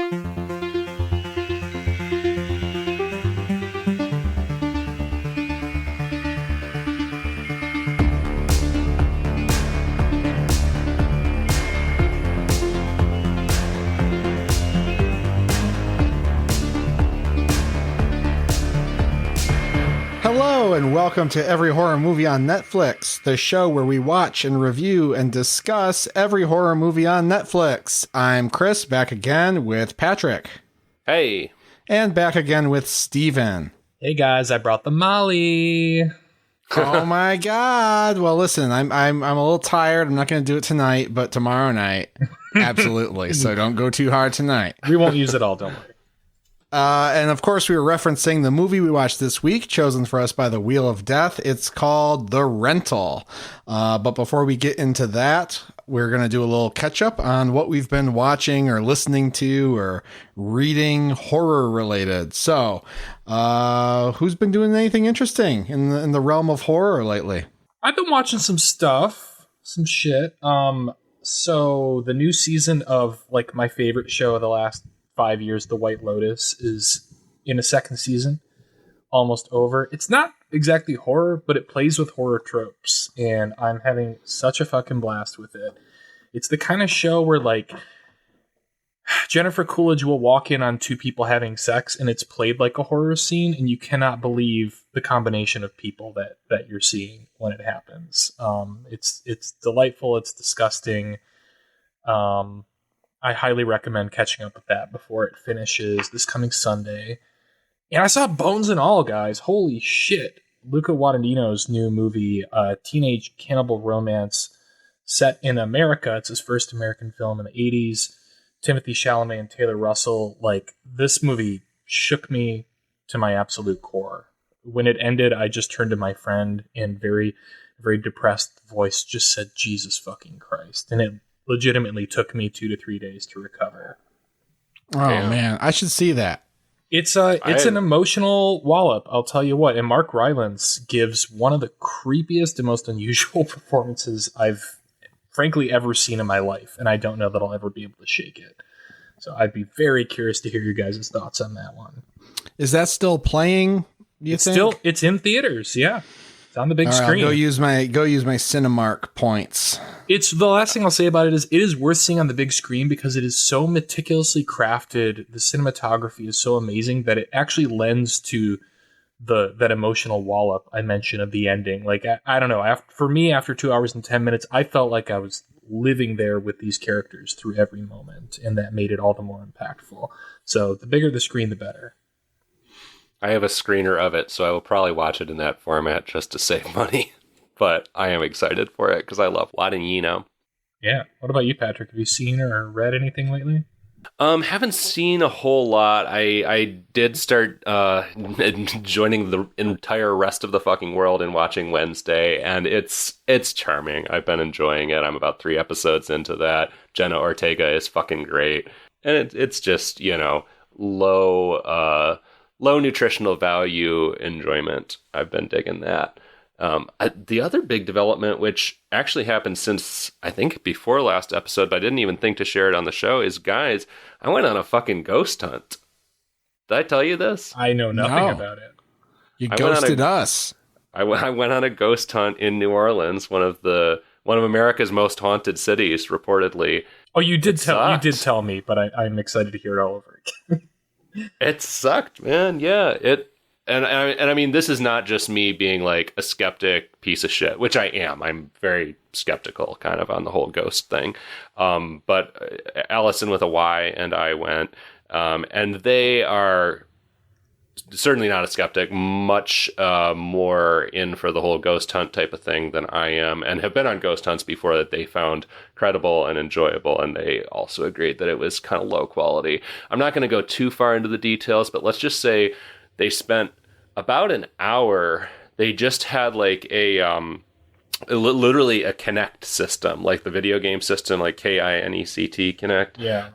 Hello and welcome to Every Horror Movie on Netflix, the show where we watch and review and discuss every horror movie on Netflix. I'm Chris, back again with Patrick. Hey. And back again with Steven. Hey guys, I brought the Molly. Oh my God. Well, listen, I'm a little tired. I'm not going to do it tonight, but tomorrow night, absolutely. So don't go too hard tonight. We won't use it all, don't worry. And of course, we were referencing the movie we watched this week, chosen for us by the Wheel of Death. It's called The Rental. But before we get into that, we're going to do a little catch up on what we've been watching or listening to or reading horror related. So, who's been doing anything interesting in the realm of horror lately? I've been watching some stuff, some shit. So the new season of like my favorite show of the last 5 years, The White Lotus, is in a second season, almost over. It's not exactly horror, but it plays with horror tropes, and I'm having such a fucking blast with it. It's the kind of show where like Jennifer Coolidge will walk in on two people having sex, and it's played like a horror scene, and you cannot believe the combination of people that you're seeing when it happens. It's delightful. It's disgusting. I highly recommend catching up with that before it finishes this coming Sunday. And I saw Bones and All, guys. Holy shit. Luca Guadagnino's new movie, teenage cannibal romance set in America. It's his first American film in the 80s. Timothy Chalamet and Taylor Russell. Like, this movie shook me to my absolute core. When it ended, I just turned to my friend and very, very depressed voice just said, Jesus fucking Christ. And it legitimately took me 2 to 3 days to recover. Oh, man. I should see that. It's an emotional wallop, I'll tell you what. And Mark Rylance gives one of the creepiest and most unusual performances I've frankly ever seen in my life. And I don't know that I'll ever be able to shake it. So I'd be very curious to hear your guys' thoughts on that one. Is that still playing, you think? It's in theaters, yeah. It's on the big screen. I'll go use my Cinemark points. It's the last thing I'll say about it is worth seeing on the big screen because it is so meticulously crafted. The cinematography is so amazing that it actually lends to that emotional wallop I mentioned of the ending. Like, I don't know. For me, after 2 hours and 10 minutes, I felt like I was living there with these characters through every moment, and that made it all the more impactful. So the bigger the screen, the better. I have a screener of it, so I will probably watch it in that format just to save money. But I am excited for it because I love Guadagnino. Yeah. What about you, Patrick? Have you seen or read anything lately? Haven't seen a whole lot. I did start joining the entire rest of the fucking world and watching Wednesday, and it's charming. I've been enjoying it. I'm about 3 episodes into that. Jenna Ortega is fucking great, and it's just, you know, low nutritional value enjoyment. I've been digging that. The other big development, which actually happened since, I think, before last episode, but I didn't even think to share it on the show, is, guys, I went on a fucking ghost hunt. Did I tell you this? I know nothing about it. You ghosted us. I went on a ghost hunt in New Orleans, one of America's most haunted cities, reportedly. Oh, you did tell me, but I'm excited to hear it all over again. It sucked, man. Yeah, And I mean, this is not just me being like a skeptic piece of shit, which I am. I'm very skeptical kind of on the whole ghost thing. But Allison with a Y and I went, and they are certainly not a skeptic, much more in for the whole ghost hunt type of thing than I am, and have been on ghost hunts before that they found credible and enjoyable, and they also agreed that it was kind of low quality. I'm not going to go too far into the details, but let's just say they spent about an hour. They just had like literally a Kinect system, like the video game system, like KINECT. Yeah.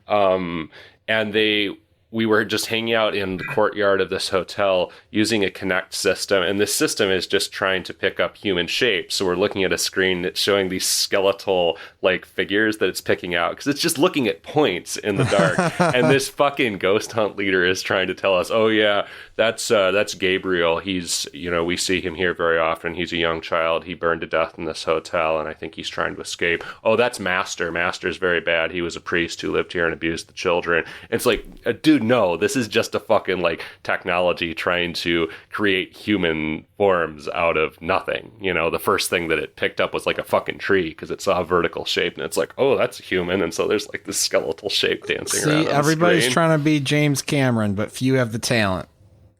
And they we were just hanging out in the courtyard of this hotel using a Kinect system, and this system is just trying to pick up human shapes. So we're looking at a screen that's showing these skeletal like figures that it's picking out because it's just looking at points in the dark. And this fucking ghost hunt leader is trying to tell us, oh yeah, that's Gabriel. He's, we see him here very often. He's a young child. He burned to death in this hotel, and I think he's trying to escape. Oh, that's Master. Master's very bad. He was a priest who lived here and abused the children. It's like, dude, no, this is just a fucking like technology trying to create human forms out of nothing. The first thing that it picked up was like a fucking tree because it saw a vertical shape, and it's like, oh, that's a human. And so there's like this skeletal shape dancing around. See, everybody's trying to be James Cameron, but few have the talent.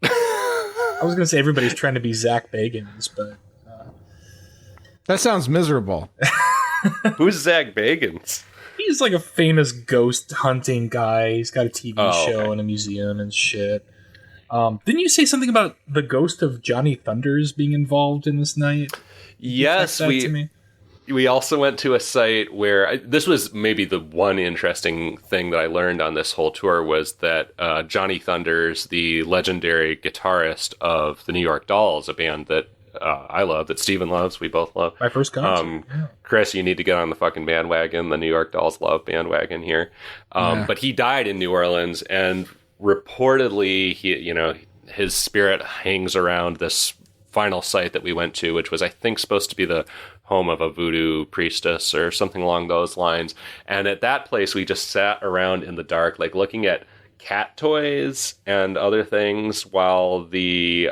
I was going to say everybody's trying to be Zach Bagans, but that sounds miserable. Who's Zach Bagans? He's like a famous ghost hunting guy. He's got a TV show and a museum and shit. Didn't you say something about the ghost of Johnny Thunders being involved in this night? Yes, we also went to a site where this was maybe the one interesting thing that I learned on this whole tour was that Johnny Thunders, the legendary guitarist of the New York Dolls, a band that I love, that Steven loves, we both love. My first concert. Yeah. Chris, you need to get on the fucking bandwagon, the New York Dolls love bandwagon here. But he died in New Orleans, and reportedly, his spirit hangs around this final site that we went to, which was, I think, supposed to be the home of a voodoo priestess or something along those lines. And at that place, we just sat around in the dark, like looking at cat toys and other things while the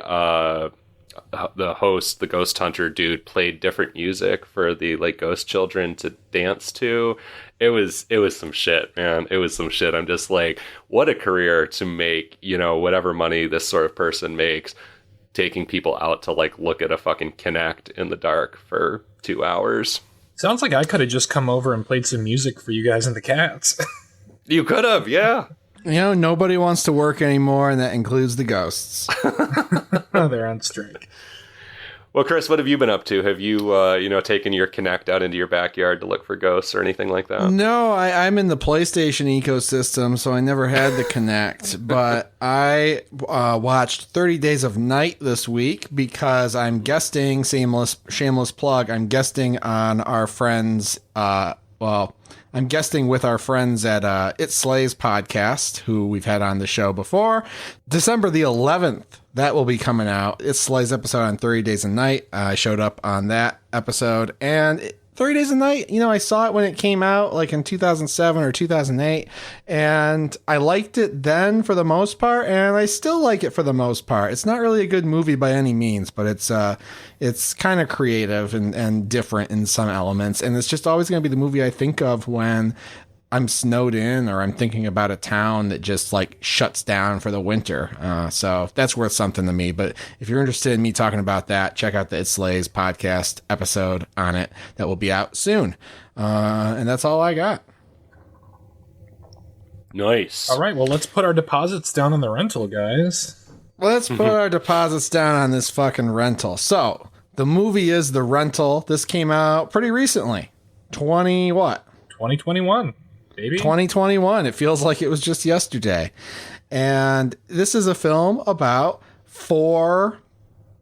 host, the ghost hunter dude, played different music for the like ghost children to dance to. It was some shit, man. It was some shit. I'm just like, what a career to make, whatever money this sort of person makes, taking people out to like look at a fucking Kinect in the dark for 2 hours. Sounds like I could have just come over and played some music for you guys and the cats. You could have, yeah. Nobody wants to work anymore, and that includes the ghosts. They're on strike. Well, Chris, what have you been up to? Have you, taken your Kinect out into your backyard to look for ghosts or anything like that? No, I'm in the PlayStation ecosystem, so I never had the Kinect. But I watched 30 Days of Night this week because I'm guesting, shameless plug, I'm guesting on our friends, I'm guesting with our friends at It Slays podcast, who we've had on the show before. December the 11th, that will be coming out. It Slays episode on 30 Days a Night. I showed up on that episode. And 30 Days a Night, I saw it when it came out, like in 2007 or 2008. And I liked it then for the most part, and I still like it for the most part. It's not really a good movie by any means, but it's kind of creative and different in some elements. And it's just always going to be the movie I think of when I'm snowed in or I'm thinking about a town that just like shuts down for the winter. So that's worth something to me. But if you're interested in me talking about that, check out the It Slays podcast episode on it that will be out soon. And that's all I got. Nice. All right. Well, let's put our deposits down on the rental, guys. Let's put our deposits down on this fucking rental. So the movie is The Rental. This came out pretty recently. 2021. Baby. 2021. It feels like it was just yesterday. And this is a film about four,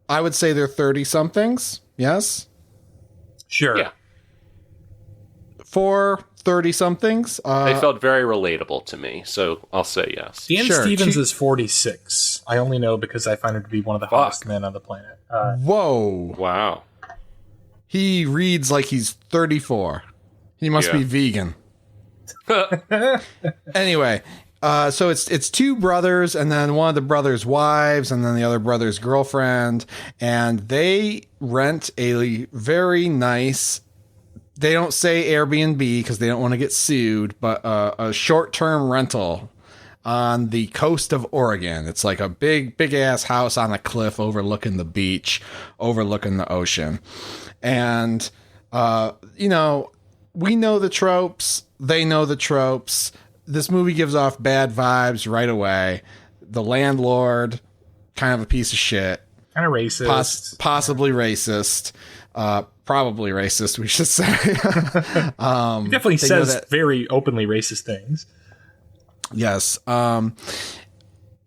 I would say they're 30-somethings. Yes? Sure. Yeah. 4 30-somethings. They felt very relatable to me, so I'll say yes. Dan Stevens is 46. I only know because I find him to be one of the hottest men on the planet. Whoa. Wow. He reads like he's 34. He must be vegan. Anyway, so it's two brothers and then one of the brothers' wives and then the other brother's girlfriend, and they rent a very nice, they don't say Airbnb because they don't want to get sued, but a short-term rental on the coast of Oregon. It's like a big ass house on a cliff overlooking the beach, overlooking the ocean. And we know the tropes. They know the tropes. This movie gives off bad vibes right away. The landlord, kind of a piece of shit. Kind of racist. Possibly racist. Probably racist, we should say. He definitely says very openly racist things. Yes.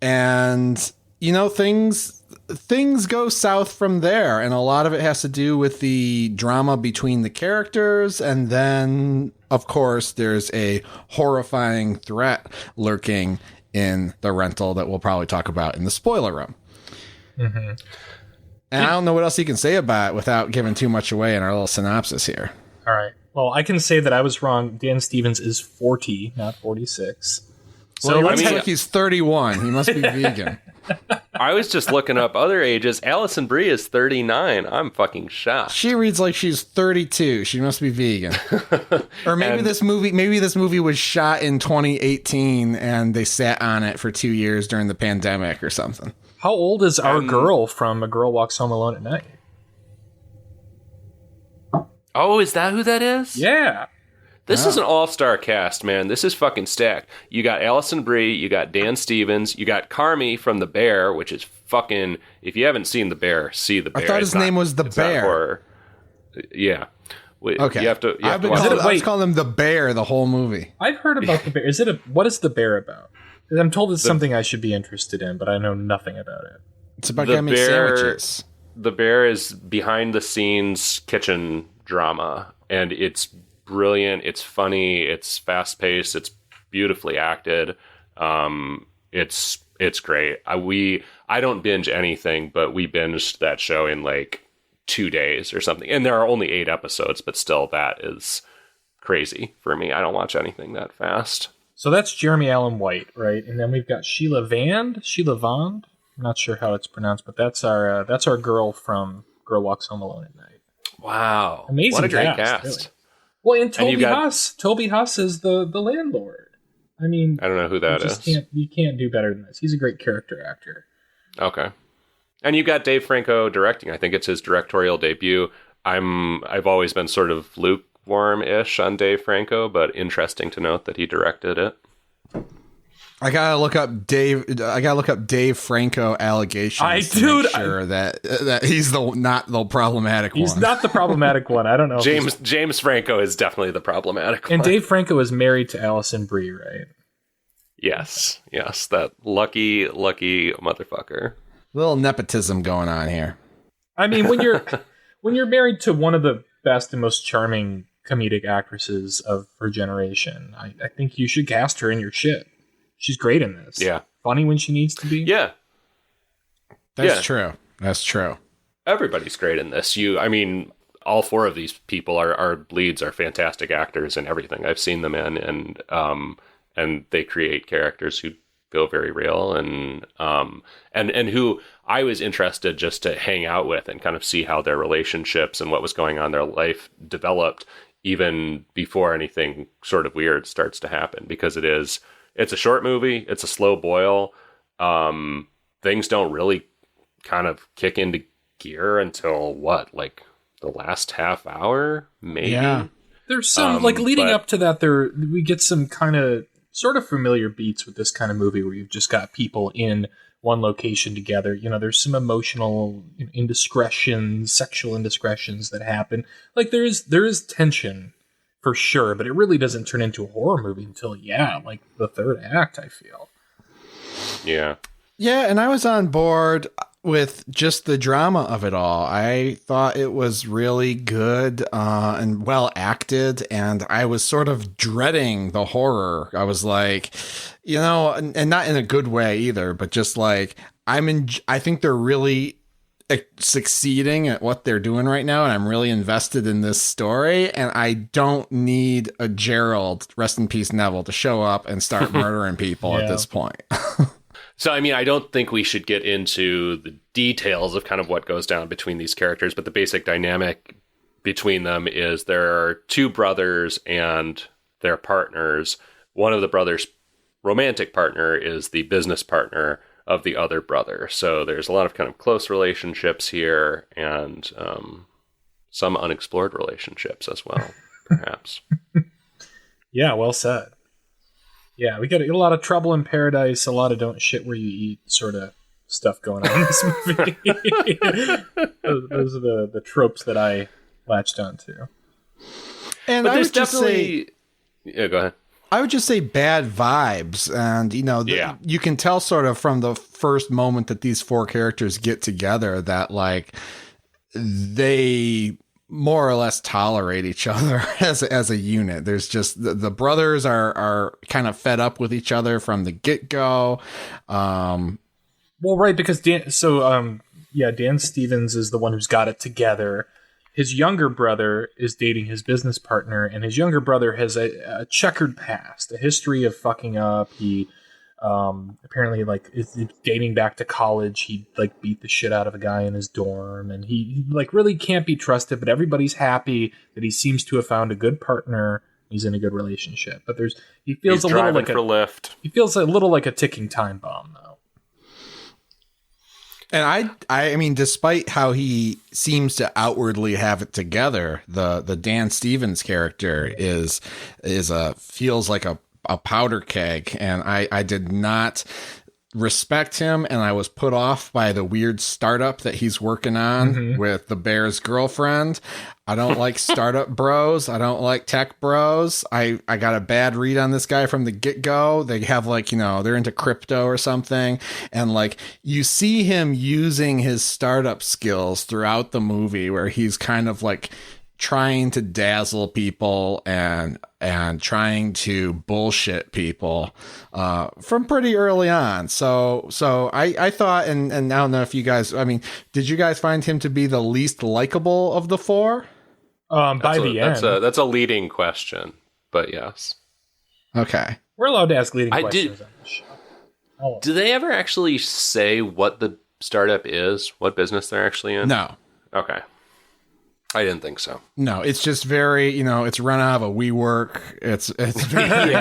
And things go south from there, and a lot of it has to do with the drama between the characters, and then of course there's a horrifying threat lurking in the rental that we'll probably talk about in the spoiler room. And I don't know what else you can say about it without giving too much away in our little synopsis here. All right. Well, I can say that I was wrong. Dan Stevens is 40, not 46. So well, looks like he's 31. He must be vegan. I was just looking up other ages. Allison Brie is 39. I'm fucking shocked. She reads like she's 32. She must be vegan. Or maybe this movie was shot in 2018 and they sat on it for 2 years during the pandemic or something. How old is our girl from A Girl Walks Home Alone at Night? Oh, is that who that is? Yeah. This is an all-star cast, man. This is fucking stacked. You got Allison Brie, you got Dan Stevens, you got Carmy from The Bear, which is fucking... If you haven't seen The Bear, see The Bear. I thought his name was The Bear. Yeah. Okay. You have to I was calling him The Bear the whole movie. I've heard about The Bear. What is The Bear about? I'm told it's something I should be interested in, but I know nothing about it. It's about guy making sandwiches. The Bear is behind-the-scenes kitchen drama, and it's brilliant, it's funny, it's fast-paced, it's beautifully acted. It's great. I don't binge anything, but we binged that show in like 2 days or something. And there are only 8 episodes, but still that is crazy for me. I don't watch anything that fast. So that's Jeremy Allen White, right? And then we've got Sheila Vand. I'm not sure how it's pronounced, but that's our girl from Girl Walks Home Alone at Night. Wow. Amazing. What a great cast. cast. Really. Well, and Toby Huss is the landlord. I mean, I don't know who that is. You can't do better than this. He's a great character actor. Okay. And you got Dave Franco directing. I think it's his directorial debut. I've always been sort of lukewarm-ish on Dave Franco, but interesting to note that he directed it. I gotta look up Dave Franco allegations to make sure that he's not the problematic one. He's not the problematic one. I don't know. James Franco is definitely the problematic one. And Dave Franco is married to Allison Brie, right? Yes, that lucky motherfucker. Little nepotism going on here. I mean, when you're married to one of the best and most charming comedic actresses of her generation, I think you should cast her in your shit. She's great in this. Yeah. Funny when she needs to be. Yeah. That's true. That's true. Everybody's great in this. All 4 of these people our leads are fantastic actors in everything I've seen them in, and they create characters who feel very real and who I was interested just to hang out with and kind of see how their relationships and what was going on in their life developed even before anything sort of weird starts to happen, because it's a short movie. It's a slow boil. Things don't really kind of kick into gear until like the last half hour, maybe. Yeah. There's some leading up to that. We get some kind of sort of familiar beats with this kind of movie where you've just got people in one location together. There's some emotional indiscretions, sexual indiscretions that happen. Like there is tension. For sure, but it really doesn't turn into a horror movie until, like the third act, I feel. Yeah. Yeah, and I was on board with just the drama of it all. I thought it was really good and well acted, and I was sort of dreading the horror. I was like, and not in a good way either, but just like, I think they're really succeeding at what they're doing right now, and I'm really invested in this story, and I don't need a Gerald, rest in peace Neville, to show up and start murdering people at this point. So I don't think we should get into the details of kind of what goes down between these characters, but the basic dynamic between them is there are 2 brothers and their partners. One of the brothers' romantic partner is the business partner of the other brother. So there's a lot of kind of close relationships here, and some unexplored relationships as well, perhaps. Yeah, well said. Yeah, we got a lot of trouble in paradise, a lot of don't shit where you eat sort of stuff going on in this movie. those are the tropes that I latched onto. And but there's definitely... Yeah, go ahead. I would just say bad vibes. And, you can tell sort of from the first moment that these four characters get together that like they more or less tolerate each other as a unit. There's just the brothers are kind of fed up with each other from the get-go. Well, right, because Dan Stevens is the one who's got it together. His younger brother is dating his business partner, and his younger brother has a checkered past, a history of fucking up. He apparently like is dating back to college. He like beat the shit out of a guy in his dorm, and he like really can't be trusted, but everybody's happy that he seems to have found a good partner. He's in a good relationship, but he feels a little like he feels a little like a ticking time bomb though. And I mean, despite how he seems to outwardly have it together, the Dan Stevens character feels like a powder keg, and I did not respect him, and I was put off by the weird startup that he's working on with the bear's girlfriend. I don't like startup bros. I don't like tech bros. I got a bad read on this guy from the get-go. They have like, they're into crypto or something. And like you see him using his startup skills throughout the movie where he's kind of like trying to dazzle people and trying to bullshit people from pretty early on. So I thought, and I don't know if you guys, I mean, did you guys find him to be the least likable of the four? By the end. That's a leading question, but yes. Okay. We're allowed to ask leading questions on the show. Do they ever actually say what the startup is? What business they're actually in? No. Okay. I didn't think so. No, it's just very, it's run out of a WeWork. It's very,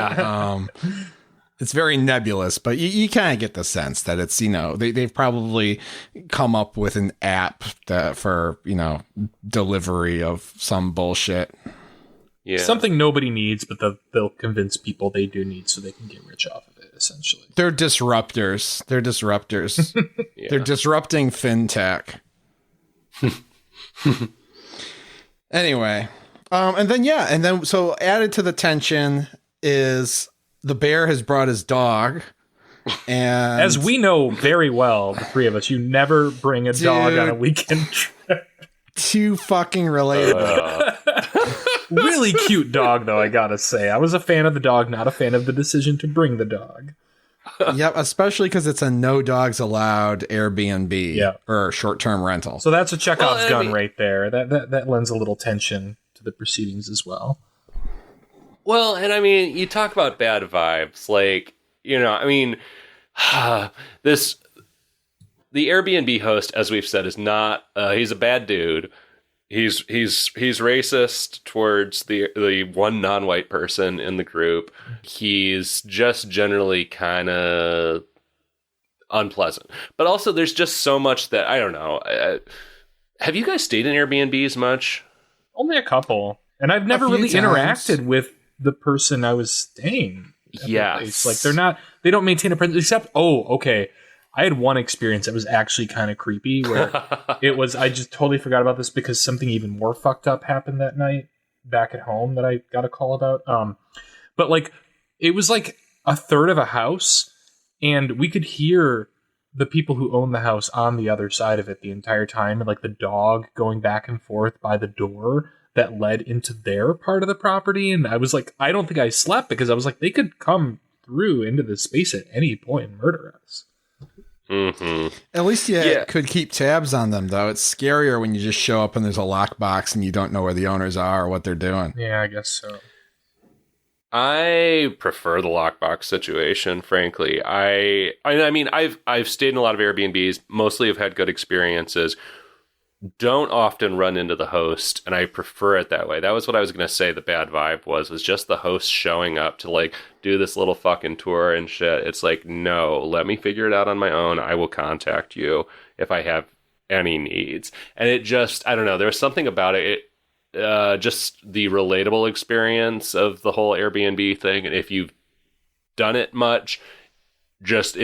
it's very nebulous, but you kind of get the sense that it's, they've probably come up with an app for, delivery of some bullshit. Yeah. Something nobody needs, but they'll convince people they do need so they can get rich off of it, essentially. They're disruptors. Yeah. They're disrupting fintech. Anyway, and then so added to the tension is the bear has brought his dog, and as we know very well, the three of us, you never bring a dog on a weekend trip. Too fucking relatable. Really cute dog, though, I gotta say. I was a fan of the dog, not a fan of the decision to bring the dog. Yep, especially because it's a no dogs allowed Airbnb or short-term rental. So that's a Chekhov's gun right there. That lends a little tension to the proceedings as well. Well, and I mean, you talk about bad vibes, like, the Airbnb host, as we've said, is not. He's a bad dude. He's racist towards the one non-white person in the group. He's just generally kind of unpleasant. But also, there's just so much that I don't know. Have you guys stayed in Airbnbs much? Only a couple, and I've never really interacted with the person I was staying. Yes, like they don't maintain a presence. Except, okay. I had one experience that was actually kind of creepy where I just totally forgot about this because something even more fucked up happened that night back at home that I got a call about. But like, it was like a third of a house and we could hear the people who own the house on the other side of it the entire time. And like the dog going back and forth by the door that led into their part of the property. And I was like, I don't think I slept because I was like, they could come through into this space at any point and murder us. Mm-hmm. At least you could keep tabs on them, though. It's scarier when you just show up and there's a lockbox and you don't know where the owners are or what they're doing. Yeah, I guess so. I prefer the lockbox situation, frankly. I mean, I've stayed in a lot of Airbnbs. Mostly have had good experiences. Don't often run into the host, and I prefer it that way. That was what I was going to say. The bad vibe was just the host showing up to like do this little fucking tour and shit. It's like, no, let me figure it out on my own. I will contact you if I have any needs. And it just, I don't know. There was something about it. Just the relatable experience of the whole Airbnb thing. And if you've done it much, this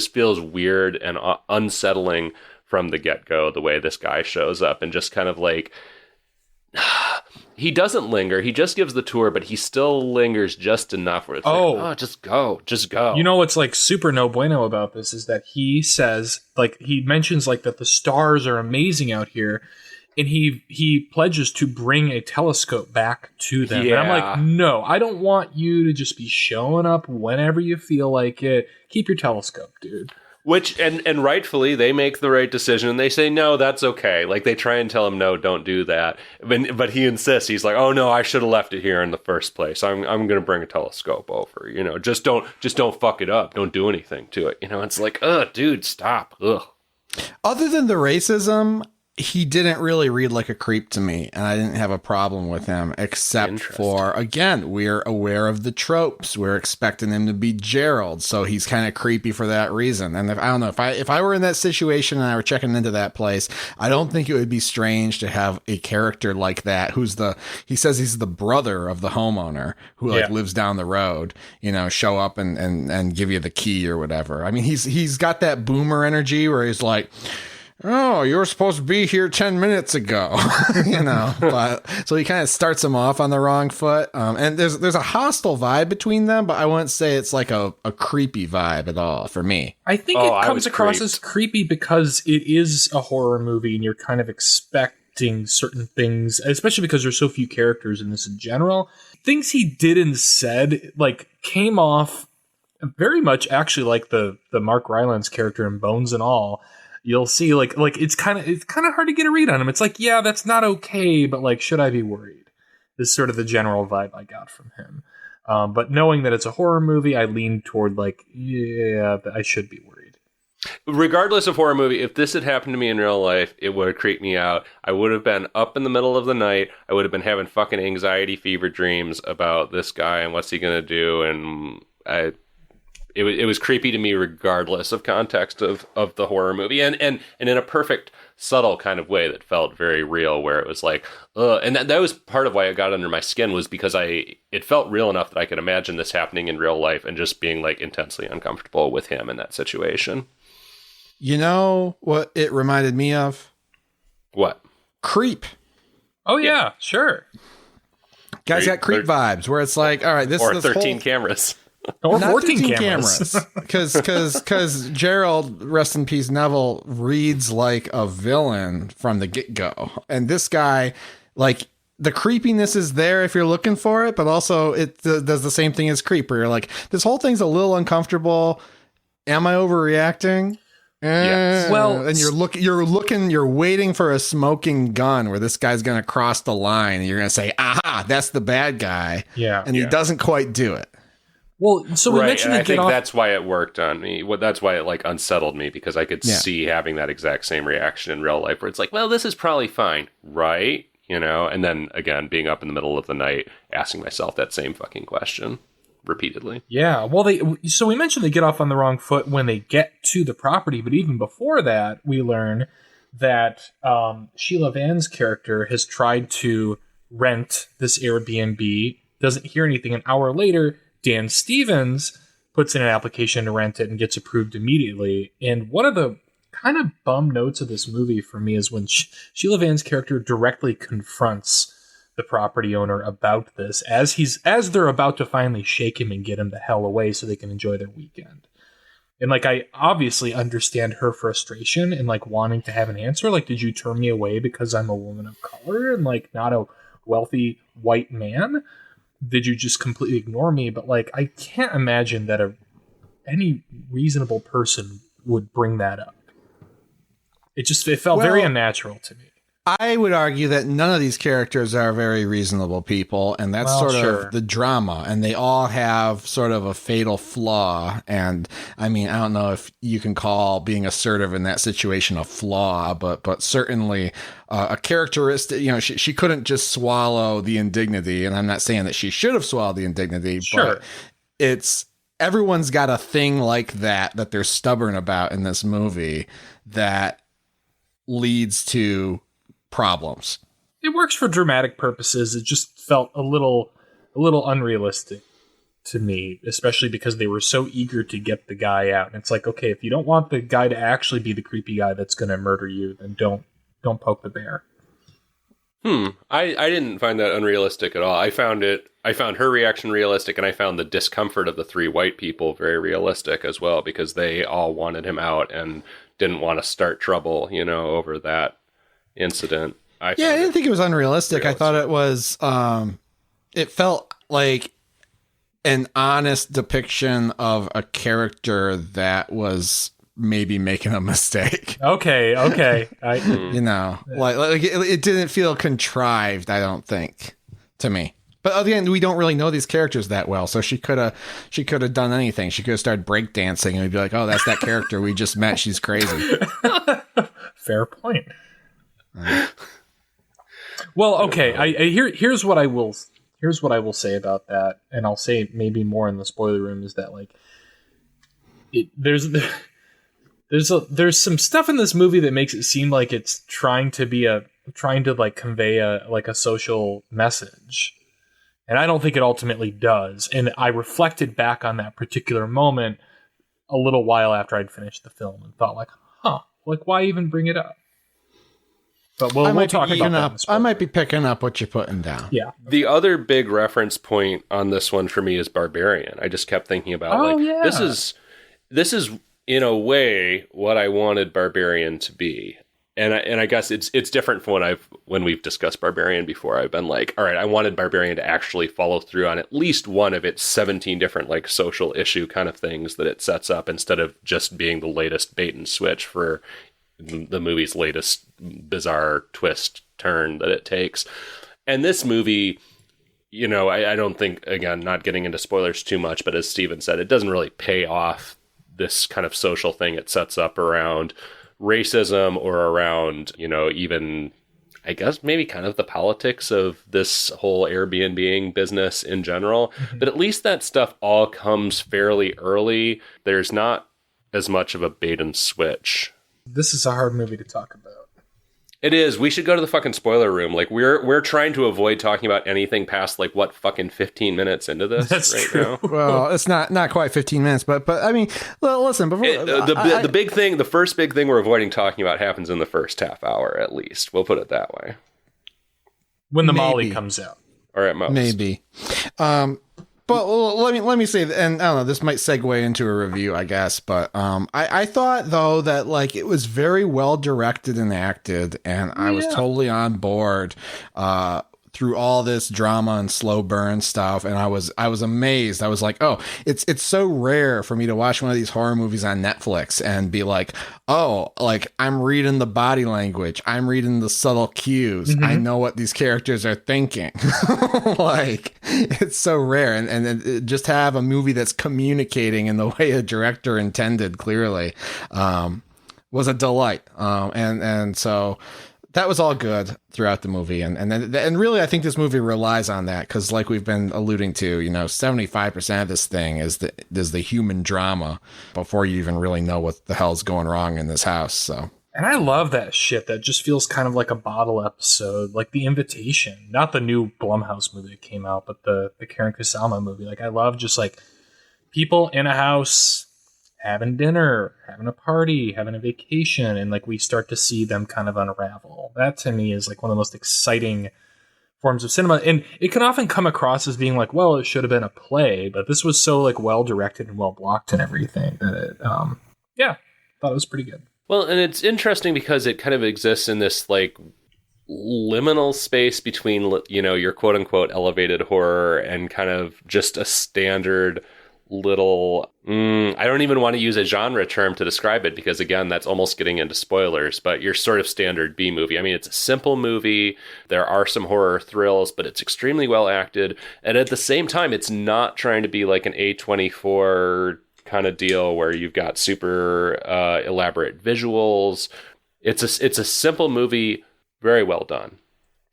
feels weird and unsettling from the get-go, the way this guy shows up and just kind of like he doesn't linger. He just gives the tour, but he still lingers just enough where it's like, oh, just go. You know what's like super no bueno about this is that he says, like, he mentions like that the stars are amazing out here, and he pledges to bring a telescope back to them. Yeah. And I'm like, no, I don't want you to just be showing up whenever you feel like it. Keep your telescope, dude. Which, and rightfully, they make the right decision, and they say, no, that's okay. Like, they try and tell him, no, don't do that. But he insists. He's like, oh, no, I should have left it here in the first place. I'm going to bring a telescope over. You know, just don't fuck it up. Don't do anything to it. You know, it's like, ugh, dude, stop. Ugh. Other than the racism, he didn't really read like a creep to me, and I didn't have a problem with him, except for, again, we're aware of the tropes. We're expecting him to be Gerald, so he's kind of creepy for that reason. And I don't know, if I were in that situation and I were checking into that place, I don't think it would be strange to have a character like that he says he's the brother of the homeowner who lives down the road, you know, show up and give you the key or whatever. I mean, he's got that boomer energy where he's like, oh, you were supposed to be here 10 minutes ago, you know, but so he kind of starts him off on the wrong foot. And there's a hostile vibe between them, but I wouldn't say it's like a creepy vibe at all for me. I think it comes across as creepy because it is a horror movie and you're kind of expecting certain things, especially because there's so few characters in this in general. Things he did and said, like, came off very much actually like the Mark Rylance character in Bones and All. You'll see, like it's kind of hard to get a read on him. It's like, yeah, that's not okay, but like, should I be worried? This is sort of the general vibe I got from him. But knowing that it's a horror movie, I lean toward like, yeah, I should be worried. Regardless of horror movie, if this had happened to me in real life, it would have creeped me out. I would have been up in the middle of the night. I would have been having fucking anxiety fever dreams about this guy and what's he gonna do, and It was creepy to me regardless of context of the horror movie, and in a perfect, subtle kind of way that felt very real, where it was like, ugh. And that was part of why it got under my skin, was because it felt real enough that I could imagine this happening in real life and just being like intensely uncomfortable with him in that situation. You know what it reminded me of? What? Creep. Oh yeah, sure. Guys got creep vibes where it's like, all right, this or this 13 whole, cameras. Or not 14 cameras. Because Gerald, rest in peace, Neville, reads like a villain from the get-go. And this guy, like, the creepiness is there if you're looking for it, but also it does the same thing as creep, where you're like, this whole thing's a little uncomfortable. Am I overreacting? Yes. Well, and you're waiting for a smoking gun where this guy's going to cross the line and you're going to say, aha, that's the bad guy. Yeah. And he doesn't quite do it. Well, so we mentioned I think that's why it worked on me. That's why it like unsettled me, because I could see having that exact same reaction in real life, where it's like, well, this is probably fine, right? You know, and then again, being up in the middle of the night, asking myself that same fucking question repeatedly. Yeah. Well, so we mentioned they get off on the wrong foot when they get to the property, but even before that, we learn that Sheila Van's character has tried to rent this Airbnb, doesn't hear anything. An hour later, Dan Stevens puts in an application to rent it and gets approved immediately. And one of the kind of bum notes of this movie for me is when Sheila Van's character directly confronts the property owner about this as they're about to finally shake him and get him the hell away so they can enjoy their weekend. And like, I obviously understand her frustration and like wanting to have an answer. Like, did you turn me away because I'm a woman of color and like not a wealthy white man? Did you just completely ignore me? But like, I can't imagine that any reasonable person would bring that up. It felt very unnatural to me. I would argue that none of these characters are very reasonable people, and that's of the drama, and they all have sort of a fatal flaw. And I mean, I don't know if you can call being assertive in that situation a flaw, but certainly a characteristic. You know, she couldn't just swallow the indignity, and I'm not saying that she should have swallowed the indignity, but everyone's got a thing like that they're stubborn about in this movie that leads to problems. It works for dramatic purposes. It just felt a little unrealistic to me, especially because they were so eager to get the guy out. And it's like, okay, if you don't want the guy to actually be the creepy guy that's going to murder you, then don't poke the bear. I didn't find that unrealistic at all. I found her reaction realistic, and I found the discomfort of the three white people very realistic as well, because they all wanted him out and didn't want to start trouble, over that incident. I didn't think it was unrealistic. I thought it was, it felt like an honest depiction of a character that was maybe making a mistake. Okay. Like it didn't feel contrived, I don't think, to me. But again, we don't really know these characters that well, so she could have done anything. She could have started breakdancing and we'd be like, "Oh, that's that character we just met. She's crazy." Fair point. Well, okay. Here's what I will say about that, and I'll say maybe more in the spoiler room, is that like there's some stuff in this movie that makes it seem like it's trying to convey a social message. And I don't think it ultimately does. And I reflected back on that particular moment a little while after I'd finished the film and thought like, why even bring it up? But we'll talk about that. I might be picking up what you're putting down. Yeah. The other big reference point on this one for me is Barbarian. I just kept thinking about this is in a way what I wanted Barbarian to be. And I guess it's different from when we've discussed Barbarian before. I've been like, all right, I wanted Barbarian to actually follow through on at least one of its 17 different like social issue kind of things that it sets up, instead of just being the latest bait and switch for the movie's latest bizarre twist turn that it takes. And this movie, I don't think, again, not getting into spoilers too much, but as Steven said, it doesn't really pay off this kind of social thing it sets up around racism or around, even, I guess, maybe kind of the politics of this whole Airbnb business in general. Mm-hmm. But at least that stuff all comes fairly early. There's not as much of a bait and switch. This is a hard movie to talk about. It is. We should go to the fucking spoiler room. Like, we're trying to avoid talking about anything past like what, fucking 15 minutes into this. That's right true. now. Well, it's not quite 15 minutes, but I mean, listen. Before the big thing, the first big thing we're avoiding talking about happens in the first half hour at least. We'll put it that way. When the Molly comes out, or at most, maybe. But let me say, and I don't know, this might segue into a review, I guess, but I thought, though, that like it was very well directed and acted, and I was totally on board through all this drama and slow burn stuff, and I was amazed. I was like, oh, it's so rare for me to watch one of these horror movies on Netflix and be like, oh, like I'm reading the body language, I'm reading the subtle cues, mm-hmm. I know what these characters are thinking. Like, it's so rare, and just have a movie that's communicating in the way a director intended clearly was a delight, and so that was all good throughout the movie. And really, I think this movie relies on that, because like we've been alluding to, 75% of this thing is the human drama before you even really know what the hell's going wrong in this house. So. And I love that shit that just feels kind of like a bottle episode, like The Invitation, not the new Blumhouse movie that came out, but the Karen Kusama movie. Like, I love just like people in a house having dinner, having a party, having a vacation, and like we start to see them kind of unravel. That to me is like one of the most exciting forms of cinema. And it can often come across as being like, well, it should have been a play, but this was so like well directed and well blocked and everything that it, thought it was pretty good. Well, and it's interesting because it kind of exists in this like liminal space between, your quote unquote elevated horror and kind of just a standard little, I don't even want to use a genre term to describe it, because again, that's almost getting into spoilers, but your sort of standard B movie. I mean, it's a simple movie. There are some horror thrills, but it's extremely well acted. And at the same time, it's not trying to be like an A24 kind of deal where you've got super elaborate visuals. It's a simple movie, very well done,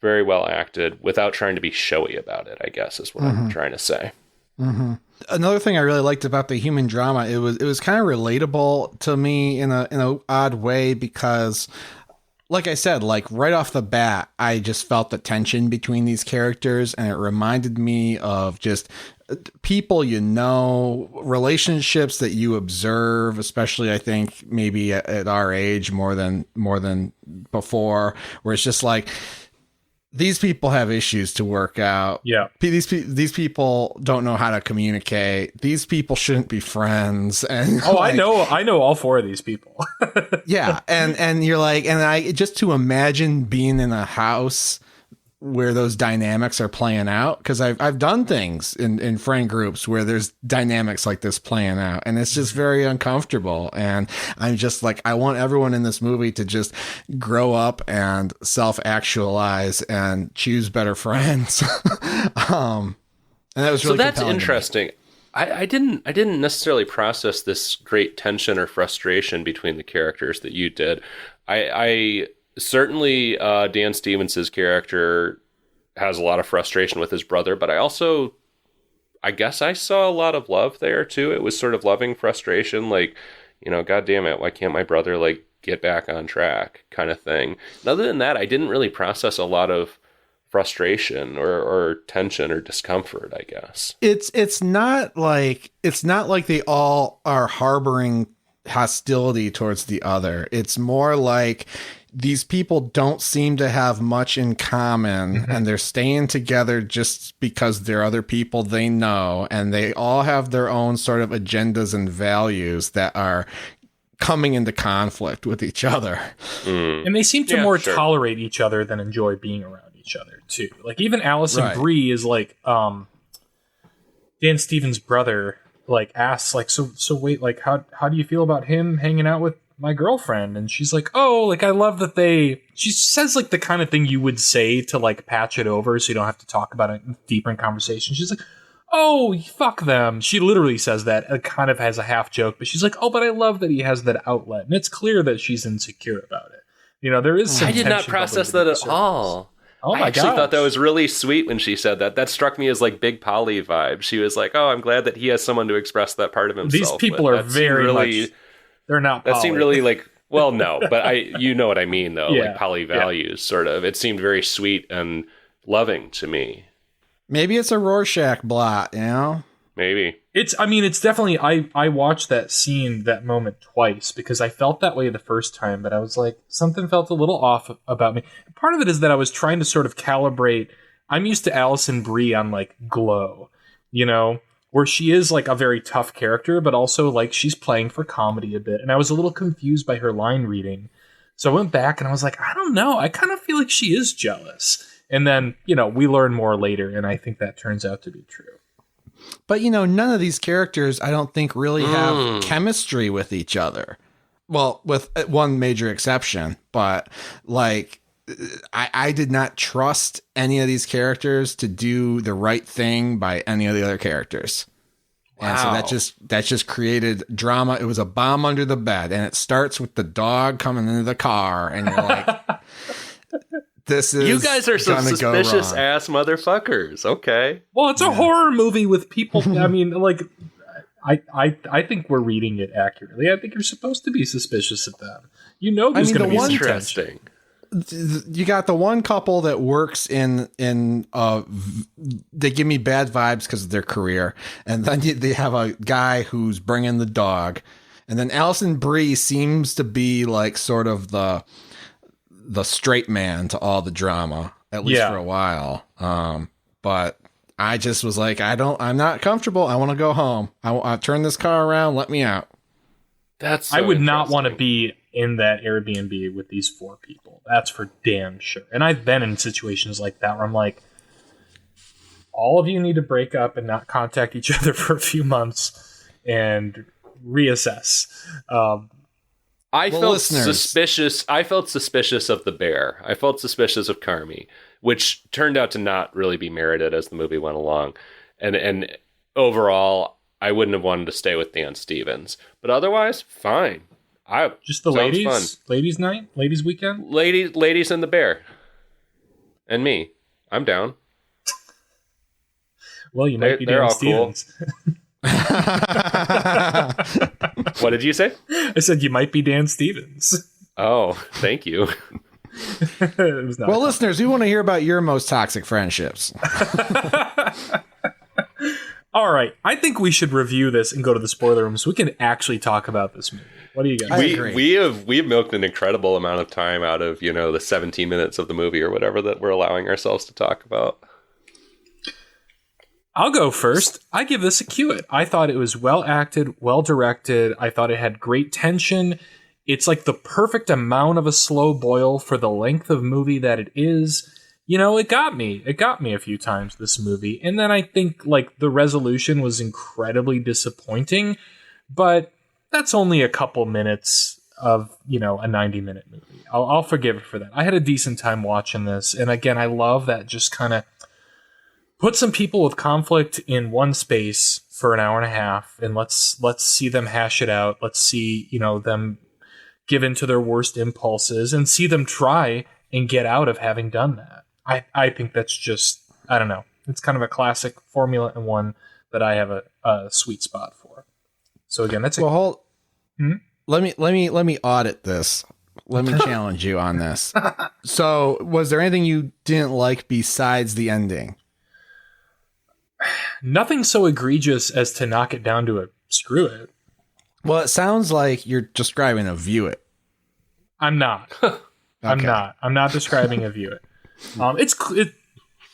very well acted, without trying to be showy about it, I guess is what I'm trying to say. Mm-hmm. Another thing I really liked about the human drama, it was kind of relatable to me in a odd way, because like I said, like right off the bat, I just felt the tension between these characters, and it reminded me of just people, relationships that you observe, especially I think maybe at our age more than before, where it's just like these people have issues to work out. Yeah. These people don't know how to communicate. These people shouldn't be friends. And I know all four of these people. yeah. And you're like, and I just to imagine being in a house where those dynamics are playing out, because I've done things in friend groups where there's dynamics like this playing out, and it's just very uncomfortable. And I'm just like, I want everyone in this movie to just grow up and self-actualize and choose better friends. And that was really so that's interesting. I didn't necessarily process this great tension or frustration between the characters that you did. I certainly, Dan Stevens' character has a lot of frustration with his brother, but I guess I saw a lot of love there too. It was sort of loving frustration, like, God damn it, why can't my brother like get back on track kind of thing. And other than that, I didn't really process a lot of frustration or tension or discomfort, I guess. It's not like they all are harboring hostility towards the other. It's more like these people don't seem to have much in common, and they're staying together just because they're other people they know, and they all have their own sort of agendas and values that are coming into conflict with each other. And they seem to tolerate each other than enjoy being around each other too. Like even Allison Brie is like Dan Stevens' brother like asks like, so wait, like how do you feel about him hanging out with my girlfriend? And she's like, oh, like I love that she says like the kind of thing you would say to like patch it over so you don't have to talk about it deeper in conversation. She's like, oh, fuck them. She literally says that. It kind of has a half joke, but she's like, oh, but I love that he has that outlet. And it's clear that she's insecure about it. There is some I did not process that at all. Oh my I actually thought that was really sweet when she said that. That struck me as like Big Polly vibe. She was like, oh, I'm glad that he has someone to express that part of himself. These people are very much... They're not That poly. seemed really like, well, no, but you know what I mean, though. Yeah. Like poly values, sort of. It seemed very sweet and loving to me. Maybe it's a Rorschach blot, Maybe. It's definitely, I watched that scene, that moment twice, because I felt that way the first time, but I was like, something felt a little off about me. Part of it is that I was trying to sort of calibrate. I'm used to Allison Brie on like Glow, where she is like a very tough character, but also like she's playing for comedy a bit. And I was a little confused by her line reading. So I went back and I was like, I don't know. I kind of feel like she is jealous. And then, we learn more later. And I think that turns out to be true. But, none of these characters, I don't think really have chemistry with each other. Well, with one major exception, but like, I did not trust any of these characters to do the right thing by any of the other characters. Wow. And so that just created drama. It was a bomb under the bed, and it starts with the dog coming into the car, and you're like, this is, you guys are some suspicious ass motherfuckers. Okay. Well, it's a horror movie with people. I mean, like, I think we're reading it accurately. I think you're supposed to be suspicious of them. There's going to be interesting. You got the one couple that works in they give me bad vibes because of their career, and then they have a guy who's bringing the dog, and then Allison Brie seems to be like sort of the straight man to all the drama, at least for a while. But I just was like, I'm not comfortable. I want to go home. I turn this car around. Let me out. That's so I would not want to be in that Airbnb with these four people. That's for damn sure. And I've been in situations like that where I'm like, all of you need to break up and not contact each other for a few months and reassess. I felt suspicious of the bear. I felt suspicious of Carmi, which turned out to not really be merited as the movie went along. And overall, I wouldn't have wanted to stay with Dan Stevens. But otherwise, fine. Just the ladies? Fun. Ladies night? Ladies weekend? Ladies and the bear. And me. I'm down. Well, you might be Dan Stevens. Cool. What did you say? I said you might be Dan Stevens. Oh, thank you. It was not listeners, we want to hear about your most toxic friendships. All right, I think we should review this and go to the spoiler room so we can actually talk about this movie. What do you guys? We have milked an incredible amount of time out of the 17 minutes of the movie or whatever that we're allowing ourselves to talk about. I'll go first. I give this a Q-it. I thought it was well acted, well directed. I thought it had great tension. It's like the perfect amount of a slow boil for the length of movie that it is. It got me. It got me a few times, this movie. And then I think like the resolution was incredibly disappointing, but that's only a couple minutes of, a 90-minute movie. I'll forgive it for that. I had a decent time watching this. And again, I love that just kind of put some people with conflict in one space for an hour and a half, and let's see them hash it out. Let's see, them give in to their worst impulses and see them try and get out of having done that. I think that's just, I don't know. It's kind of a classic formula and one that I have a sweet spot for. So again, that's let me audit this. Let me challenge you on this. So, was there anything you didn't like besides the ending? Nothing so egregious as to knock it down to a screw it. Well, it sounds like you're describing a view it. I'm not. I'm not describing a view it.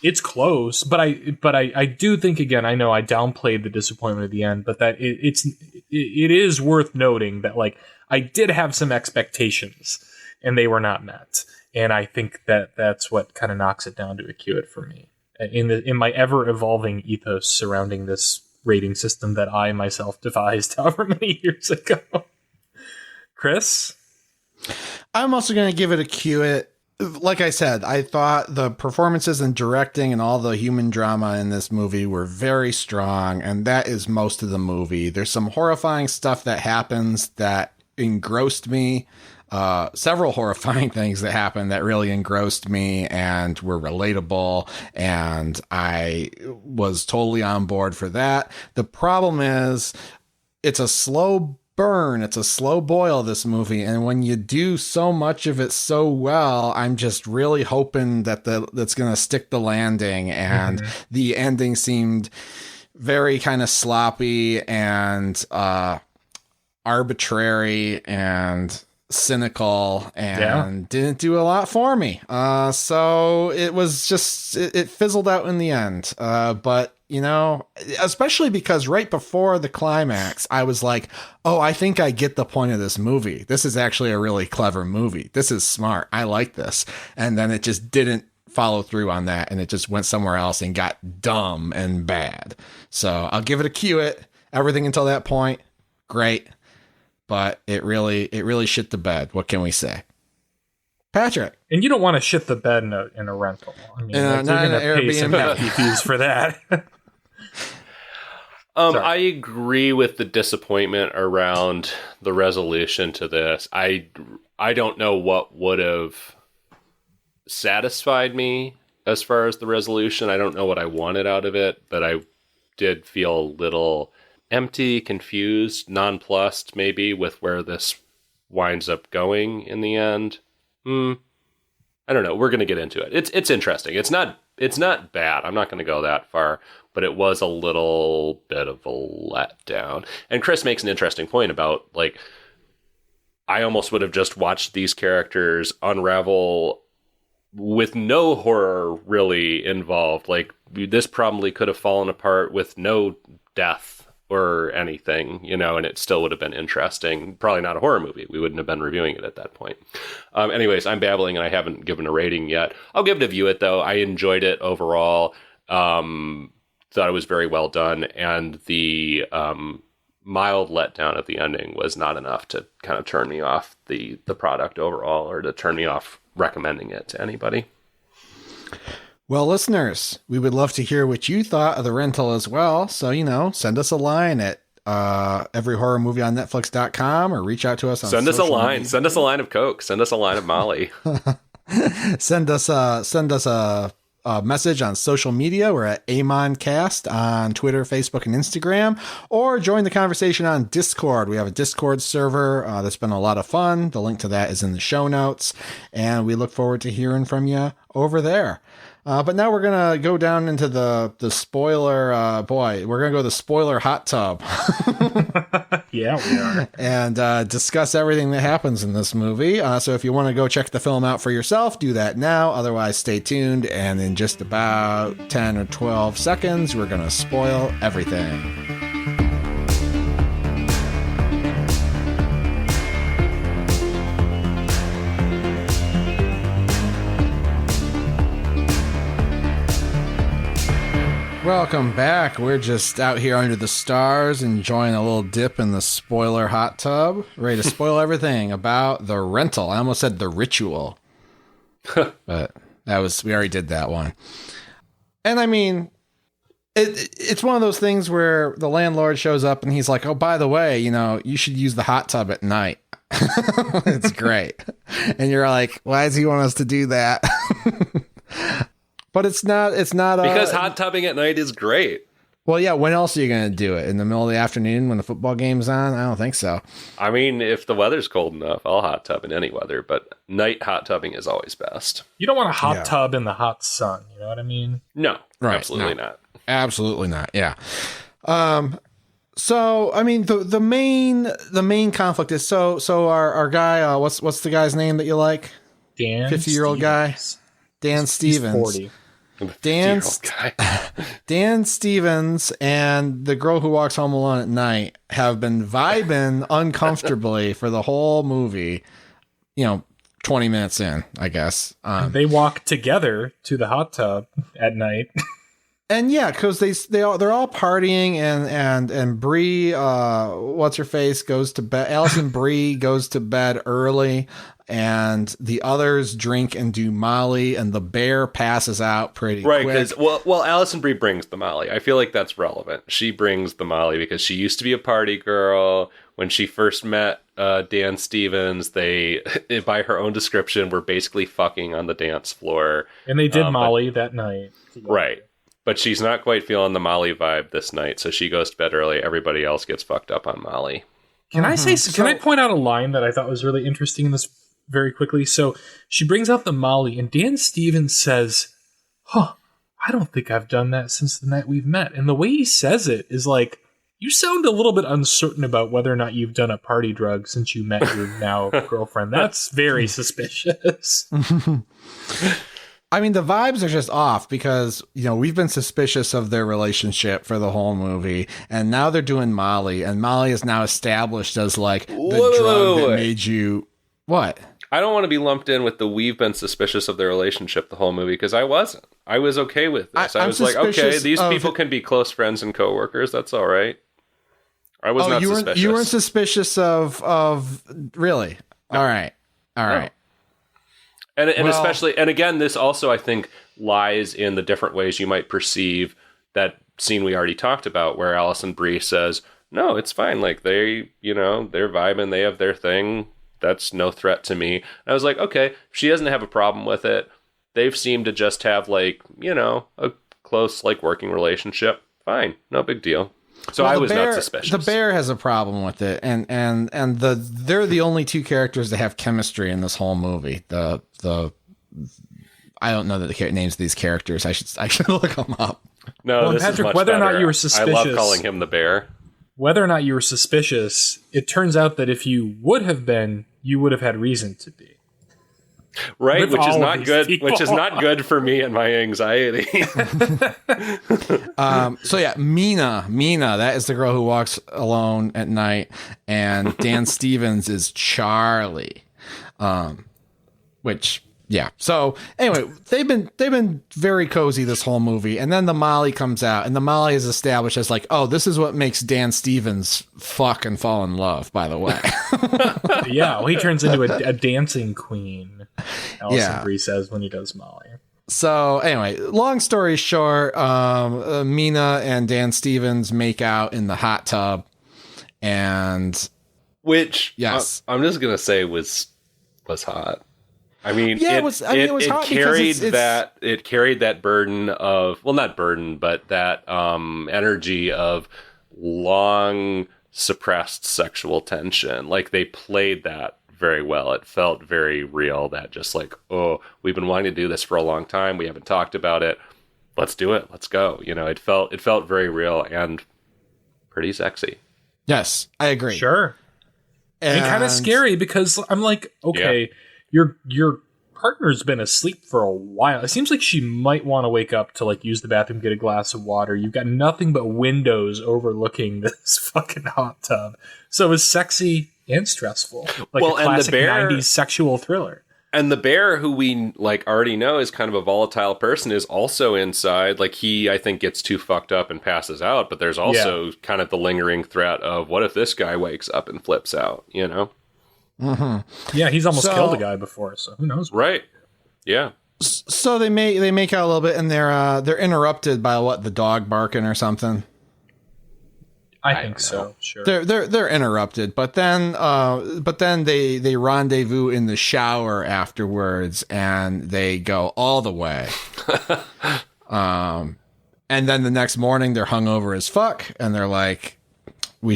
It's close, but I do think, again, I know I downplayed the disappointment at the end, but that it is worth noting that like I did have some expectations and they were not met, and I think that's what kind of knocks it down to a Q-it for me in my ever evolving ethos surrounding this rating system that I myself devised however many years ago. Chris, I'm also going to give it a Q-it. Like I said, I thought the performances and directing and all the human drama in this movie were very strong, and that is most of the movie. There's some horrifying stuff that happens that engrossed me. Several horrifying things that happened that really engrossed me and were relatable, and I was totally on board for that. The problem is it's a slow burn. It's a slow boil, this movie. And when you do so much of it so well, I'm just really hoping that that's going to stick the landing. And the ending seemed very kind of sloppy and arbitrary and cynical and didn't do a lot for me. So it was just, it fizzled out in the end. But especially because right before the climax, I was like, oh, I think I get the point of this movie. This is actually a really clever movie. This is smart. I like this. And then it just didn't follow through on that. And it just went somewhere else and got dumb and bad. So I'll give it a Q-it. Everything until that point, great. But it really shit the bed. What can we say? Patrick. And you don't want to shit the bed in a rental. I mean, you're going to pay some hefty fees for that. I agree with the disappointment around the resolution to this. I don't know what would have satisfied me as far as the resolution. I don't know what I wanted out of it, but I did feel a little empty, confused, nonplussed maybe with where this winds up going in the end. I don't know. We're going to get into it. It's interesting. It's not bad. I'm not going to go that far, but it was a little bit of a letdown. And Chris makes an interesting point about like, I almost would have just watched these characters unravel with no horror really involved. Like this probably could have fallen apart with no death or anything, and it still would have been interesting. Probably not a horror movie. We wouldn't have been reviewing it at that point. Anyways, I'm babbling and I haven't given a rating yet. I'll give it a view it though. I enjoyed it overall. Thought it was very well done. And the mild letdown at the ending was not enough to kind of turn me off the product overall or to turn me off recommending it to anybody. Well, listeners, we would love to hear what you thought of The Rental as well. So, send us a line at everyhorrormovieonnetflix.com or reach out to us on Send us a line. Media. Send us a line of Coke. Send us a line of Molly. Send us a message on social media. We're at AmonCast on Twitter, Facebook, and Instagram, or join the conversation on Discord. We have a Discord server that's been a lot of fun. The link to that is in the show notes, and we look forward to hearing from you over there. But now we're going to go down into the spoiler, we're going to go to the spoiler hot tub. Yeah, we are. And discuss everything that happens in this movie. So if you want to go check the film out for yourself, do that now. Otherwise, stay tuned. And in just about 10 or 12 seconds, we're going to spoil everything. Welcome back. We're just out here under the stars enjoying a little dip in the spoiler hot tub, ready to spoil everything about The Rental. I almost said The Ritual, but we already did that one. And I mean, it's one of those things where the landlord shows up and he's like, oh, by the way, you should use the hot tub at night. It's great. And you're like, why does he want us to do that? But it's not because hot tubbing at night is great. Well, yeah. When else are you going to do it? In the middle of the afternoon when the football game's on? I don't think so. I mean, if the weather's cold enough, I'll hot tub in any weather, but night hot tubbing is always best. You don't want a hot tub in the hot sun. You know what I mean? No, right, absolutely not. Absolutely not. Yeah. So, I mean, the main conflict is so our guy, what's the guy's name that you like? Dan 50-year-old guy. Dan Stevens. He's 40. Dan Stevens and the girl who walks home alone at night have been vibing uncomfortably for the whole movie, 20 minutes in, I guess. They walk together to the hot tub at night. And yeah, because they're all partying and Bree, what's her face, goes to bed. Allison Brie goes to bed early, and the others drink and do Molly, and the bear passes out pretty quick. Right, because Allison Brie brings the Molly. I feel like that's relevant. She brings the Molly because she used to be a party girl. When she first met Dan Stevens, they, by her own description, were basically fucking on the dance floor. And they did Molly that night. Right. But she's not quite feeling the Molly vibe this night, so she goes to bed early. Everybody else gets fucked up on Molly. Can I point out a line that I thought was really interesting in this very quickly? So she brings out the Molly, and Dan Stevens says, I don't think I've done that since the night we've met. And the way he says it is like, you sound a little bit uncertain about whether or not you've done a party drug since you met your now girlfriend. That's very suspicious. I mean, the vibes are just off because, we've been suspicious of their relationship for the whole movie. And now they're doing Molly. And Molly is now established as like the drug that made you... What? I don't want to be lumped in with the we've been suspicious of their relationship the whole movie because I wasn't. I was okay with this. I was like, okay, these people can be close friends and coworkers. That's all right. I was not suspicious. You weren't suspicious of really? No. All right. No. And especially, and again, this also, I think, lies in the different ways you might perceive that scene we already talked about, where Allison Brie says, no, it's fine. Like, they're vibing, they have their thing. That's no threat to me. And I was like, okay, she doesn't have a problem with it. They've seemed to just have, like, a close, like, working relationship. Fine. No big deal. So I was not suspicious. The bear has a problem with it, and they're the only two characters that have chemistry in this whole movie. The I don't know the names of these characters. I should look them up. No, this Patrick, is much whether better. or not you were suspicious, I love calling him the bear. Whether or not you were suspicious, it turns out that if you would have been, you would have had reason to be. Right, which is not good. People. Which is not good for me and my anxiety. So yeah, Mina, that is the girl who walks alone at night, and Dan Stevens is Charlie. Which yeah. So anyway, they've been very cozy this whole movie, and then the Molly comes out, and the Molly is established as like, oh, this is what makes Dan Stevens fuck and fall in love. By the way, yeah, well, he turns into a dancing queen. Allison Brie says when he does Molly. So anyway, long story short, Mina and Dan Stevens make out in the hot tub, and which yes, I'm just gonna say was hot. I mean, yeah, it was hot carried it carried that burden of, well, not burden, but that energy of long suppressed sexual tension. Like, they played that very well. It felt very real, that just like, oh, we've been wanting to do this for a long time. We haven't talked about it. Let's do it. Let's go. You know, it felt very real and pretty sexy. Yes, I agree. Sure. And kind of scary because I'm like, okay, your partner's been asleep for a while. It seems like she might want to wake up to like use the bathroom, get a glass of water. You've got nothing but windows overlooking this fucking hot tub. So it was sexy and stressful. Like a classic 90s sexual thriller. And the bear, who we like already know is kind of a volatile person, is also inside. Like he, I think, gets too fucked up and passes out. But there's also kind of the lingering threat of what if this guy wakes up and flips out, you know? Mm-hmm. Yeah, he's almost killed a guy before, so who knows? Right. Yeah. So they make out a little bit, and they're interrupted by the dog barking or something. I think so. Sure. They're interrupted, but then they rendezvous in the shower afterwards, and they go all the way. And then the next morning they're hungover as fuck, and they're like, we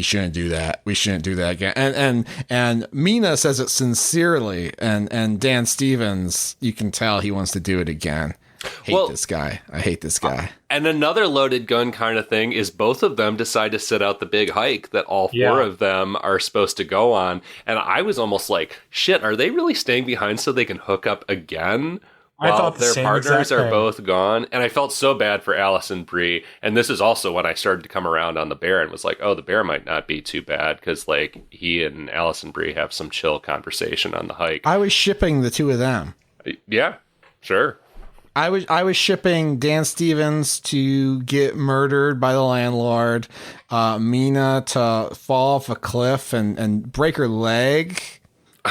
shouldn't do that. We shouldn't do that again. And Mina says it sincerely, and Dan Stevens, you can tell he wants to do it again. This guy. I hate this guy. And another loaded gun kind of thing is both of them decide to sit out the big hike that all four of them are supposed to go on. And I was almost like, shit, are they really staying behind so they can hook up again? I thought their partners are both gone. And I felt so bad for Allison Brie. And this is also when I started to come around on the bear and was like, oh, the bear might not be too bad, because like he and Allison Brie have some chill conversation on the hike. I was shipping the two of them. Yeah, sure. I was shipping Dan Stevens to get murdered by the landlord, Mina to fall off a cliff and break her leg,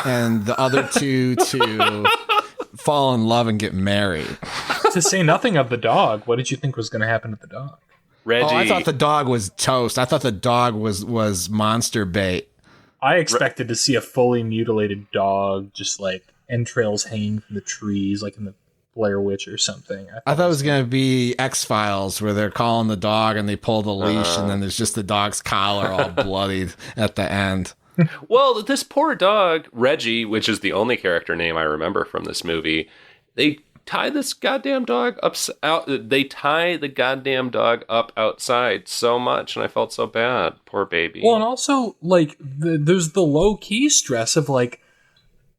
and the other two to fall in love and get married. To say nothing of the dog, what did you think was going to happen to the dog? Reggie. Oh, I thought the dog was toast. I thought the dog was monster bait. I expected to see a fully mutilated dog, just like entrails hanging from the trees, like in the Blair Witch or something. I thought it was going to be X-Files, where they're calling the dog and they pull the leash and then there's just the dog's collar all bloodied at the end. Well, this poor dog, Reggie, which is the only character name I remember from this movie, they tie this goddamn dog They tie the goddamn dog up outside so much, and I felt so bad. Poor baby. Well, and also, like, there's the low-key stress of, like,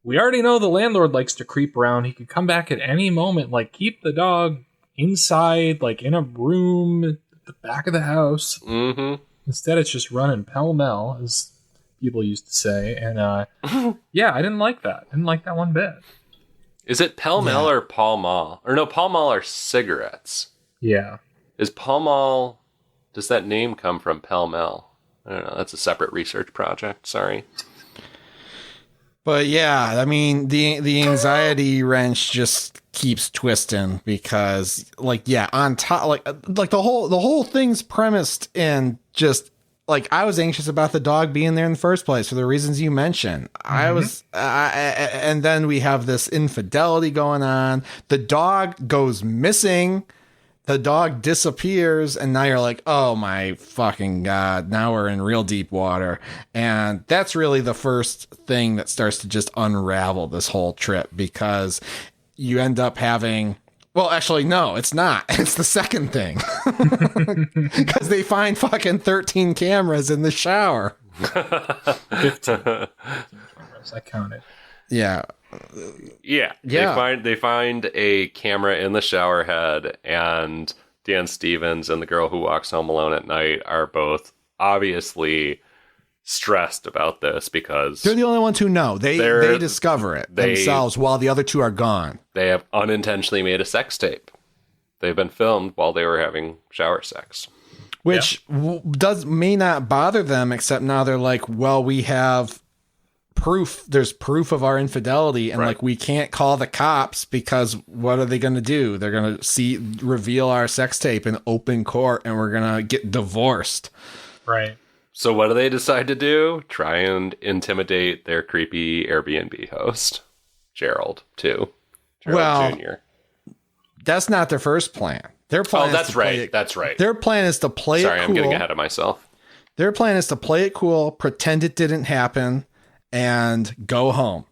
we already know the landlord likes to creep around. He could come back at any moment. Like, keep the dog inside, like, in a room at the back of the house. Mm-hmm. Instead, it's just running pell-mell, as people used to say. And, yeah, I didn't like that. I didn't like that one bit. Is it Pall Mall or Pall Mall? Or no, Pall Mall are cigarettes. Yeah. Is Pall Mall... Does that name come from Pall Mall? I don't know. That's a separate research project. Sorry. But yeah, I mean, the anxiety wrench just keeps twisting because, like, yeah, on top, like the whole thing's premised in just like, I was anxious about the dog being there in the first place for the reasons you mentioned. Mm-hmm. And then we have this infidelity going on. The dog goes missing. The dog disappears, and now you're like, oh my fucking God, now we're in real deep water. And that's really the first thing that starts to just unravel this whole trip, because you end up having, well, actually, no, it's not. It's the second thing. Because they find fucking 13 cameras in the shower. 15 cameras, I counted. Yeah. They find a camera in the shower head, and Dan Stevens and the girl who walks home alone at night are both obviously stressed about this because they're the only ones who know. They discover it themselves while the other two are gone. They have unintentionally made a sex tape. They've been filmed while they were having shower sex. Which may not bother them, except now they're like, well, we have proof. There's proof of our infidelity, and like, we can't call the cops because what are they going to do? They're going to reveal our sex tape in open court, and we're going to get divorced. Right. So what do they decide to do? Try and intimidate their creepy Airbnb host, Gerald, too. Gerald Jr. That's not their first plan. Their plan. That's right. Their plan is to play it cool. Sorry, I'm getting ahead of myself. Their plan is to play it cool, pretend it didn't happen, and go home.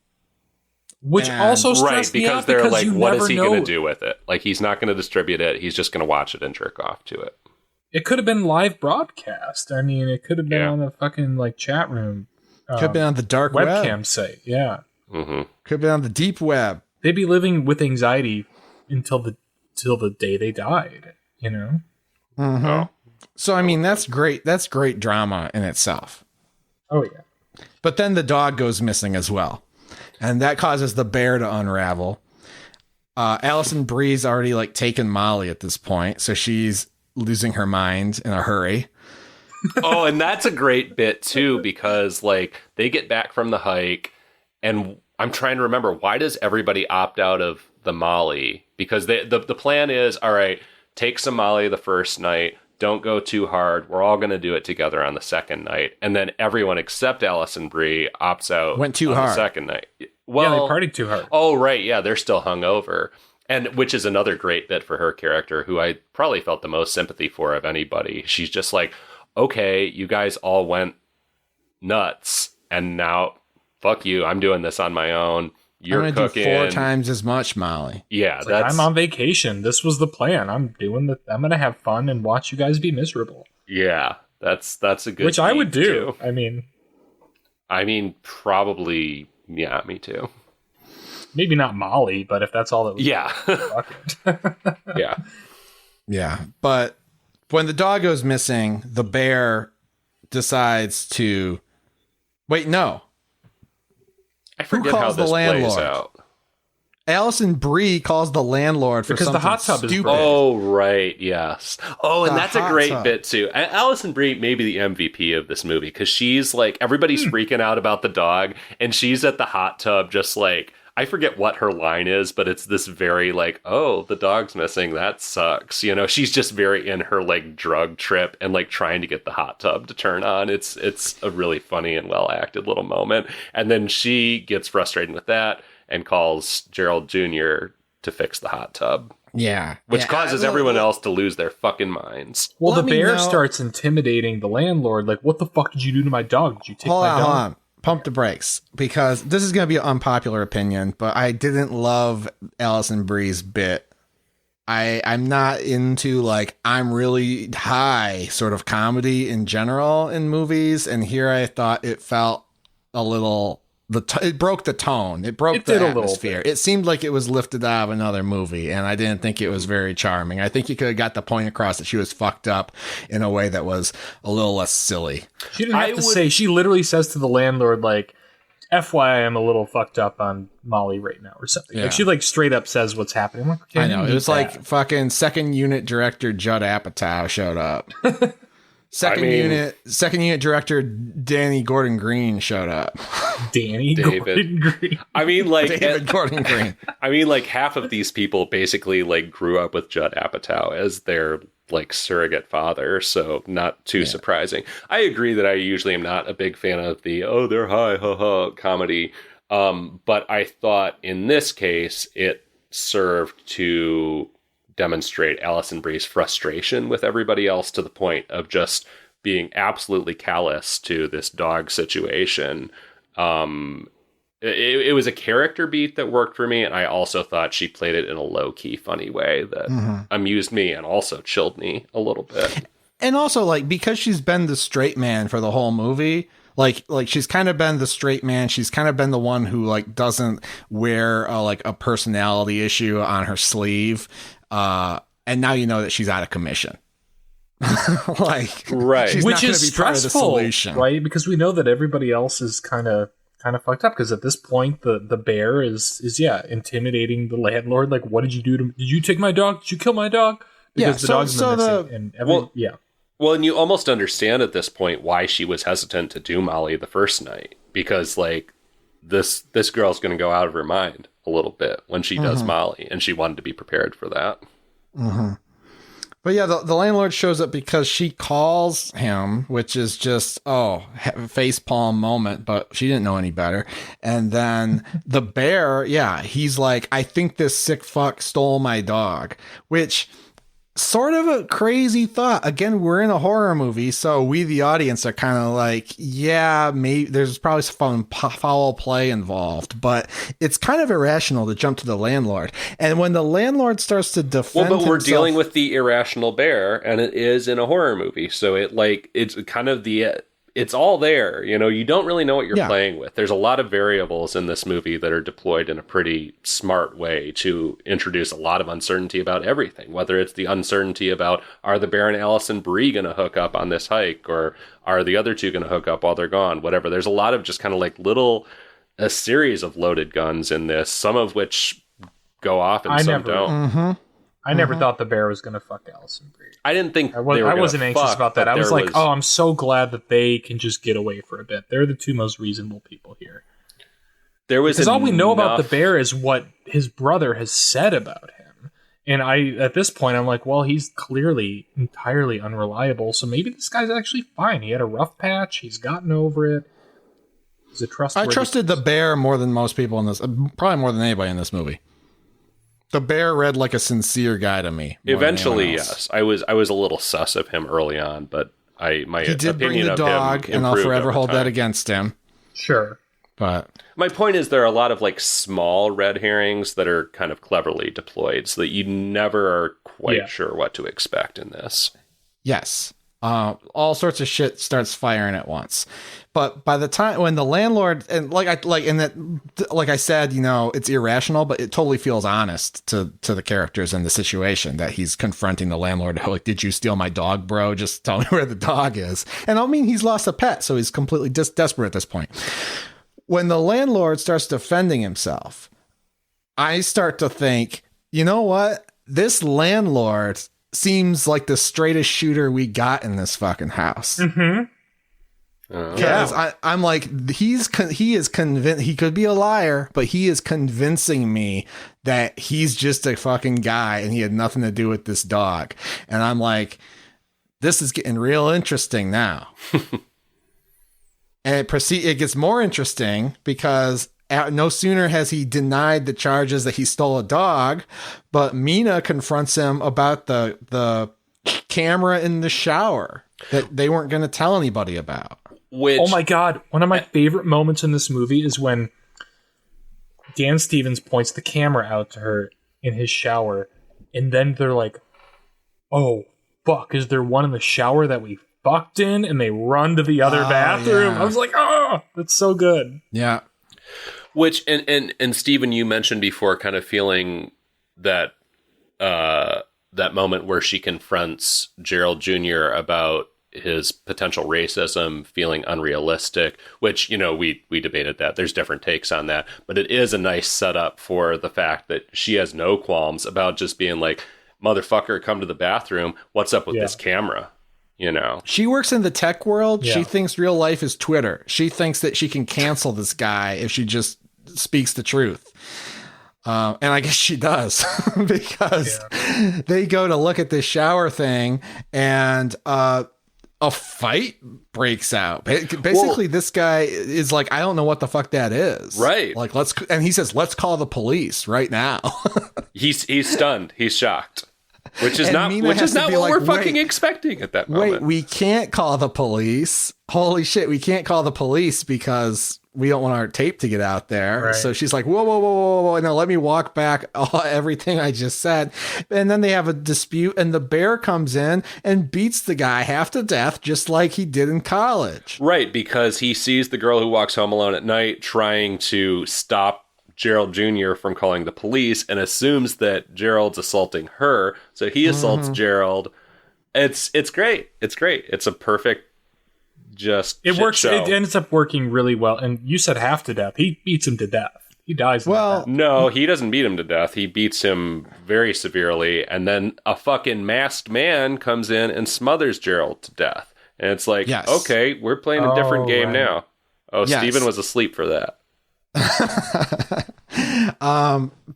Which And- also Right, stressed me because out they're because like, you what never is he know. going to do with it? Like, he's not going to distribute it. He's just going to watch it and jerk off to it. It could have been live broadcast. I mean, it could have been Yeah. on the fucking like chat room. Could have been on the dark webcam web. site. Yeah, Mm-hmm. Could have been on the deep web. they'd be living with anxiety until the day they died. You know. Mhm. Oh. So, I mean, that's great. That's great drama in itself. Oh yeah. But then the dog goes missing as well. And that causes the bear to unravel. Allison Bree's already like taken Molly at this point. So she's losing her mind in a hurry. Oh, and that's a great bit too, because like they get back from the hike, and I'm trying to remember, why does everybody opt out of the Molly? Because the plan is, all right, take some Molly the first night, don't go too hard, we're all going to do it together on the second night, and then everyone except Allison Brie opts out. Went too on hard. the second night. Yeah, Well, they partied too hard. oh right, yeah, they're still hungover. And which is another great bit for her character, who I probably felt the most sympathy for of anybody. She's just like, okay, you guys all went nuts, and now, fuck you, I'm doing this on my own. You're I'm gonna cooking. do 4 times as much, Molly. Yeah, It's like, that's I'm on vacation. This was the plan. I'm gonna have fun and watch you guys be miserable. yeah, that's a good. Which I would beat, do. too. I mean, probably, yeah, me too. Maybe not Molly, but if that's all that was, Yeah, fuck it. yeah. Yeah. But when the dog goes missing, the bear decides to wait. No, I forget how calls the this plays landlord? out. Allison Brie calls the landlord for Because the something hot tub is stupid. broken. Oh, right, yes. Oh, and The that's a hot great tub. bit, too. Allison Brie may be the MVP of this movie, because she's like, everybody's freaking out about the dog, and she's at the hot tub just like, I forget what her line is, but it's this very like, oh, the dog's missing, that sucks. You know, she's just very in her like drug trip and like trying to get the hot tub to turn on. It's a really funny and well acted little moment. And then she gets frustrated with that and calls Gerald Jr. to fix the hot tub, Yeah. which Yeah, causes everyone else to lose their fucking minds. Well, Let the me bear know- starts intimidating the landlord. Like, what the fuck did you do to my dog? Did you take Hold my on, dog? hold on. Pump the brakes, because this is going to be an unpopular opinion, but I didn't love Allison Brie's bit. I'm not into like I'm really high sort of comedy in general in movies, and here I thought it felt a little it broke the tone. It broke It the did a little atmosphere. bit. It seemed like it was lifted out of another movie, and I didn't think it was very charming. I think you could have got the point across that she was fucked up in a way that was a little less silly. She didn't have I to would- say. She literally says to the landlord, like, FYI, I'm a little fucked up on Molly right now or something. Yeah. Like, she like straight up says what's happening. I'm like, okay, I know. It need was that. like fucking second unit director Judd Apatow showed up. Second I mean- unit director Danny Gordon Green showed up. Danny David. Gordon Green. I mean, like, David Gordon Green. I mean, like half of these people basically like grew up with Judd Apatow as their like surrogate father, so not too surprising. I agree that I usually am not a big fan of the oh they're high ha ha comedy, but I thought in this case it served to demonstrate Allison Brie's frustration with everybody else to the point of just being absolutely callous to this dog situation. It was a character beat that worked for me, and I also thought she played it in a low-key, funny way that amused me and also chilled me a little bit. And also, like, because she's been the straight man for the whole movie, like she's kind of been the straight man. She's kind of been the one who like doesn't wear a personality issue on her sleeve. And now you know that she's out of commission. Like, Right. she's Which not going is to be part of the stressful, solution. right? Because we know that everybody else is kind of fucked up. Because at this point, the bear is intimidating the landlord. Like, what did you do to? Did you take my dog? Did you kill my dog? Yeah, Because the dog's so been the- missing. Well- Well, and you almost understand at this point why she was hesitant to do Molly the first night, because like this girl's going to go out of her mind a little bit when she does Molly, and she wanted to be prepared for that. But yeah, the landlord shows up because she calls him, which is just, face palm moment, but she didn't know any better. And then the bear, he's like, I think this sick fuck stole my dog, which sort of a crazy thought. Again, we're in a horror movie, so we, the audience, are kind of like, yeah, maybe there's probably some foul play involved, but it's kind of irrational to jump to the landlord. And when the landlord starts to defend but we're himself, dealing with the irrational bear, and it is in a horror movie, so it's kind of it's all there. You don't really know what you're playing with. There's a lot of variables in this movie that are deployed in a pretty smart way to introduce a lot of uncertainty about everything, whether it's the uncertainty about, are the bear and Allison Brie going to hook up on this hike, or are the other two going to hook up while they're gone, whatever. There's a lot of just kind of like a series of loaded guns in this, some of which go off and some don't. Mm-hmm. I never thought the bear was going to fuck Allison Brie. I didn't think I wasn't anxious about that. I was like, oh, I'm so glad that they can just get away for a bit. They're the two most reasonable people here. Because all we know about the bear is what his brother has said about him. And at this point, I'm like, well, he's clearly entirely unreliable. So maybe this guy's actually fine. He had a rough patch. He's gotten over it. He's a trustworthy. I trusted the bear more than most people in this, probably more than anybody in this movie. The bear read like a sincere guy to me. Eventually, yes. I was a little sus of him early on, but he did bring the dog, and I'll forever hold that against him. Sure. But my point is, there are a lot of like small red herrings that are kind of cleverly deployed, so that you never are quite sure what to expect in this. Yes. All sorts of shit starts firing at once. But by the time when the landlord, and like I said, it's irrational, but it totally feels honest to the characters in the situation that he's confronting the landlord. Like, did you steal my dog, bro? Just tell me where the dog is. And I mean, he's lost a pet, so he's completely desperate at this point. When the landlord starts defending himself, I start to think, you know what? This landlord seems like the straightest shooter we got in this fucking house. Mm-hmm. Because I'm like, he is convinced. He could be a liar, but he is convincing me that he's just a fucking guy and he had nothing to do with this dog. And I'm like, this is getting real interesting now. And it gets more interesting because no sooner has he denied the charges that he stole a dog, but Mina confronts him about the camera in the shower that they weren't going to tell anybody about. Oh my God. One of my favorite moments in this movie is when Dan Stevens points the camera out to her in his shower, and then they're like, oh, fuck, is there one in the shower that we fucked in? And they run to the other bathroom. Yeah. I was like, oh, that's so good. Yeah. Which, and Steven, you mentioned before kind of feeling that that moment where she confronts Gerald Jr. about his potential racism feeling unrealistic, which, we debated that. There's different takes on that, but it is a nice setup for the fact that she has no qualms about just being like, motherfucker, come to the bathroom. What's up with this camera? She works in the tech world. Yeah. She thinks real life is Twitter. She thinks that she can cancel this guy if she just speaks the truth. And I guess she does because they go to look at this shower thing and, a fight breaks out. Basically, this guy is like, I don't know what the fuck that is. Right. Like, and he says, let's call the police right now. He's stunned. He's shocked. Which is not what we're fucking expecting at that moment. Wait, we can't call the police. Holy shit, we can't call the police because we don't want our tape to get out there. Right. So she's like, whoa. Now let me walk back everything I just said. And then they have a dispute and the bear comes in and beats the guy half to death, just like he did in college. Right, because he sees the girl who walks home alone at night trying to stop Gerald Jr. from calling the police and assumes that Gerald's assaulting her. So he assaults Gerald. It's great. It's great. It's a perfect it works. Show. It ends up working really well. And you said half to death. He beats him to death. He dies. Well, no, he doesn't beat him to death. He beats him very severely. And then a fucking masked man comes in and smothers Gerald to death. And it's like, okay, we're playing a different game now. Oh, Steven was asleep for that.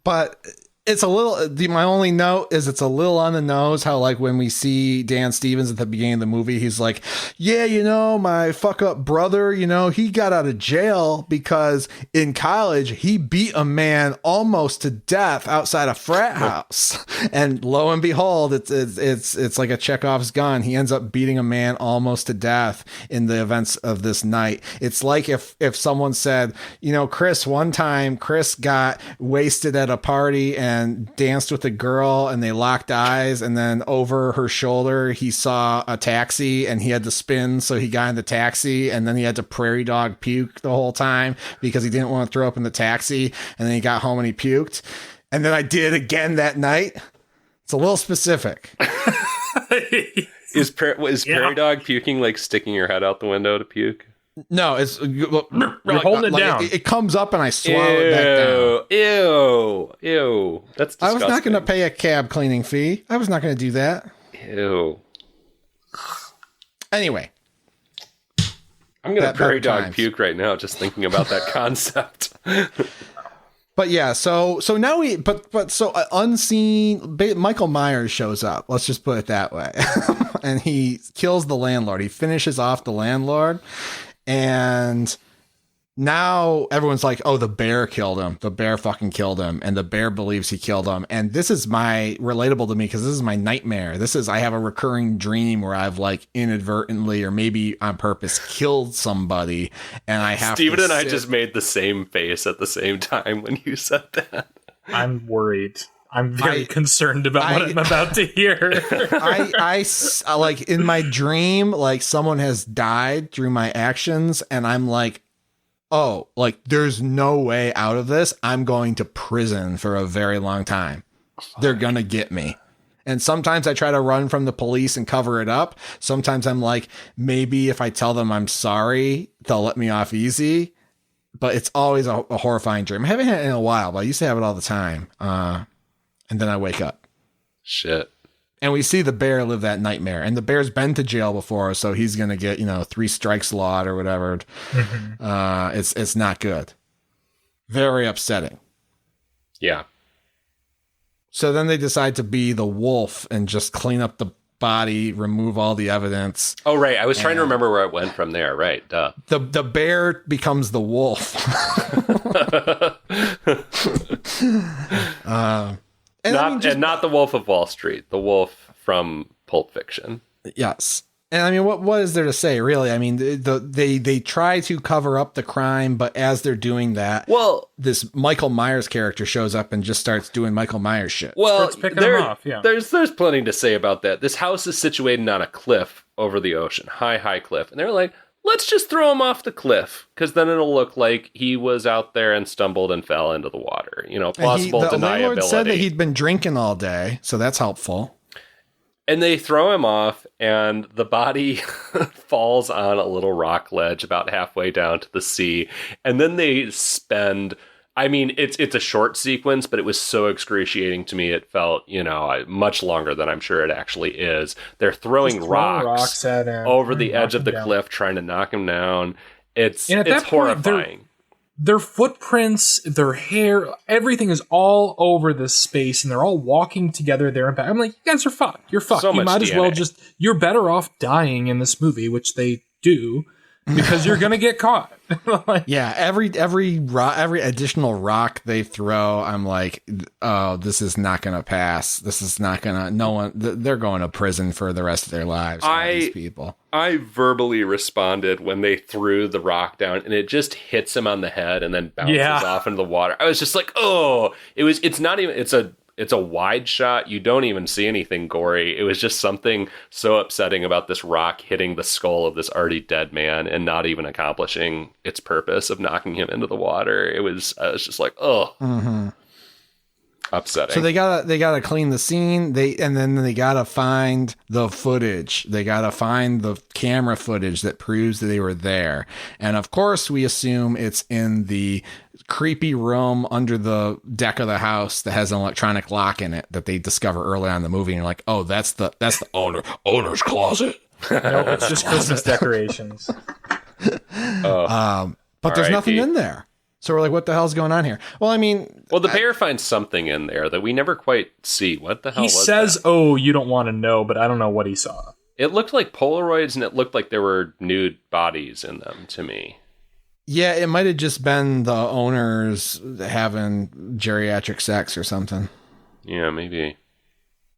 But It's a little, my only note is it's a little on the nose how, like, when we see Dan Stevens at the beginning of the movie, he's like, yeah, you know, my fuck up brother, you know, he got out of jail because in college he beat a man almost to death outside a frat house. And lo and behold, it's like a Chekhov's gun. He ends up beating a man almost to death in the events of this night. It's like if someone said, you know, Chris, one time Chris got wasted at a party and danced with a girl and they locked eyes, and then over her shoulder he saw a taxi and he had to spin, so he got in the taxi and then he had to prairie dog puke the whole time because he didn't want to throw up in the taxi, and then he got home and he puked, and then I did it again that night. It's a little specific. Is prairie dog puking like sticking your head out the window to puke? No, it's You're holding it down. It comes up and I swallow it back down. Ew. That's disgusting. I was not going to pay a cab cleaning fee. I was not going to do that. Ew. Anyway. I'm going to prairie dog puke right now just thinking about that concept. But yeah, so now unseen Michael Myers shows up. Let's just put it that way. And he kills the landlord. He finishes off the landlord. And now everyone's like, oh, the bear killed him. The bear fucking killed him. And the bear believes he killed him. And this is relatable to me because this is my nightmare. I have a recurring dream where I've like inadvertently or maybe on purpose killed somebody. And I have Steven and I just made the same face at the same time when you said that. I'm worried. I'm very concerned about what I'm about to hear. I like in my dream, like someone has died through my actions, and I'm like, oh, like there's no way out of this. I'm going to prison for a very long time. They're gonna get me. And sometimes I try to run from the police and cover it up. Sometimes I'm like, maybe if I tell them I'm sorry, they'll let me off easy. But it's always a horrifying dream. I haven't had it in a while, but I used to have it all the time. And then I wake up. Shit. And we see the bear live that nightmare. And the bear's been to jail before, so he's going to get, 3 strikes lot or whatever. Mm-hmm. It's not good. Very upsetting. Yeah. So then they decide to be the wolf and just clean up the body, remove all the evidence. Oh, right. I was trying to remember where it went from there. Right. Duh. The bear becomes the wolf. And not the Wolf of Wall Street, the wolf from Pulp Fiction. Yes. And I mean, what is there to say, really? I mean, they try to cover up the crime, but as they're doing that, this Michael Myers character shows up and just starts doing Michael Myers shit. Well, picking them off, yeah. There's plenty to say about that. This house is situated on a cliff over the ocean, high cliff. And they're like, let's just throw him off the cliff, because then it'll look like he was out there and stumbled and fell into the water. Plausible deniability. The landlord said that he'd been drinking all day, so that's helpful. And they throw him off, and the body falls on a little rock ledge about halfway down to the sea. And then they spend... I mean, it's a short sequence, but it was so excruciating to me. It felt, much longer than I'm sure it actually is. They're throwing rocks at him, over the edge of the cliff, trying to knock him down. It's horrifying. Their footprints, their hair, everything is all over this space, and they're all walking together there and back. I'm like, you guys are fucked. You're fucked. You might as well you're better off dying in this movie, which they do. Because you're gonna get caught. Yeah, every additional rock they throw, I'm like, oh, this is not gonna pass. This is not gonna. No one. They're going to prison for the rest of their lives. These people. I verbally responded when they threw the rock down, and it just hits him on the head and then bounces off into the water. I was just like, oh, it's not even. It's a wide shot. You don't even see anything gory. It was just something so upsetting about this rock hitting the skull of this already dead man and not even accomplishing its purpose of knocking him into the water. I was just like, oh, upsetting. So they gotta clean the scene. And then they gotta find the footage. They gotta find the camera footage that proves that they were there. And of course, we assume it's in the creepy room under the deck of the house that has an electronic lock in it that they discover early on in the movie. And you're like, oh, that's the owner's closet. No, it's just Christmas decorations. But there's nothing in there. So we're like, what the hell's going on here? Well, I mean, Well, the bear finds something in there that we never quite see. What the hell He was says, that? "Oh, you don't want to know," but I don't know what he saw. It looked like Polaroids, and it looked like there were nude bodies in them to me. yeah, it might have just been the owners having geriatric sex or something. Yeah, maybe.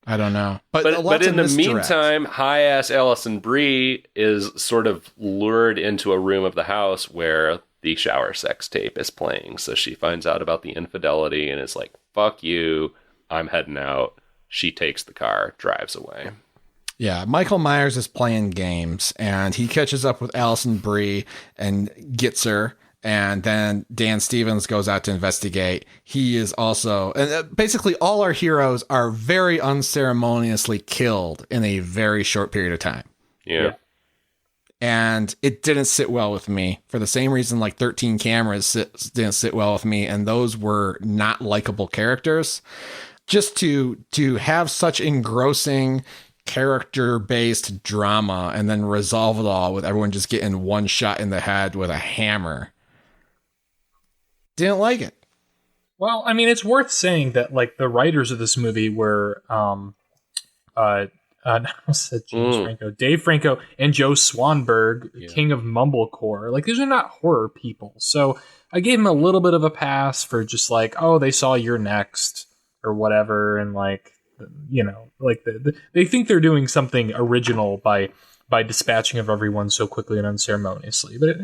I don't know. But in the meantime, high-ass Allison Brie is sort of lured into a room of the house where the shower sex tape is playing. So she finds out about the infidelity and is like, fuck you, I'm heading out. She takes the car, drives away. Yeah, Michael Myers is playing games, and he catches up with Allison Brie and gets her. And then Dan Stevens goes out to investigate. He is also, and basically all our heroes are very unceremoniously killed in a very short period of time. Yeah. And it didn't sit well with me for the same reason like 13 Cameras didn't sit well with me. And those were not likable characters. Just to have such engrossing character-based drama and then resolve it all with everyone just getting one shot in the head with a hammer. Didn't like it. Well, I mean, it's worth saying that like the writers of this movie were Dave Franco and Joe Swanberg, King of Mumblecore. Like, these are not horror people. So I gave him a little bit of a pass for just like, oh, they saw You're Next or whatever. And like, you know, like they think they're doing something original by dispatching of everyone so quickly and unceremoniously. But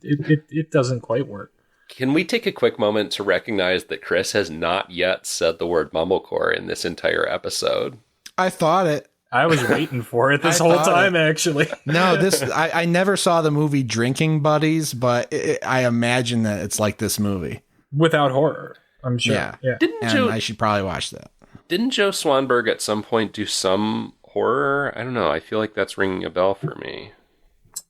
it doesn't quite work. Can we take a quick moment to recognize that Chris has not yet said the word mumblecore in this entire episode? I thought it. I was waiting for it this whole time, actually. No, I never saw the movie Drinking Buddies, but I imagine that it's like this movie. Without horror, I'm sure. Yeah. I should probably watch that. Didn't Joe Swanberg at some point do some horror? I don't know. I feel like that's ringing a bell for me.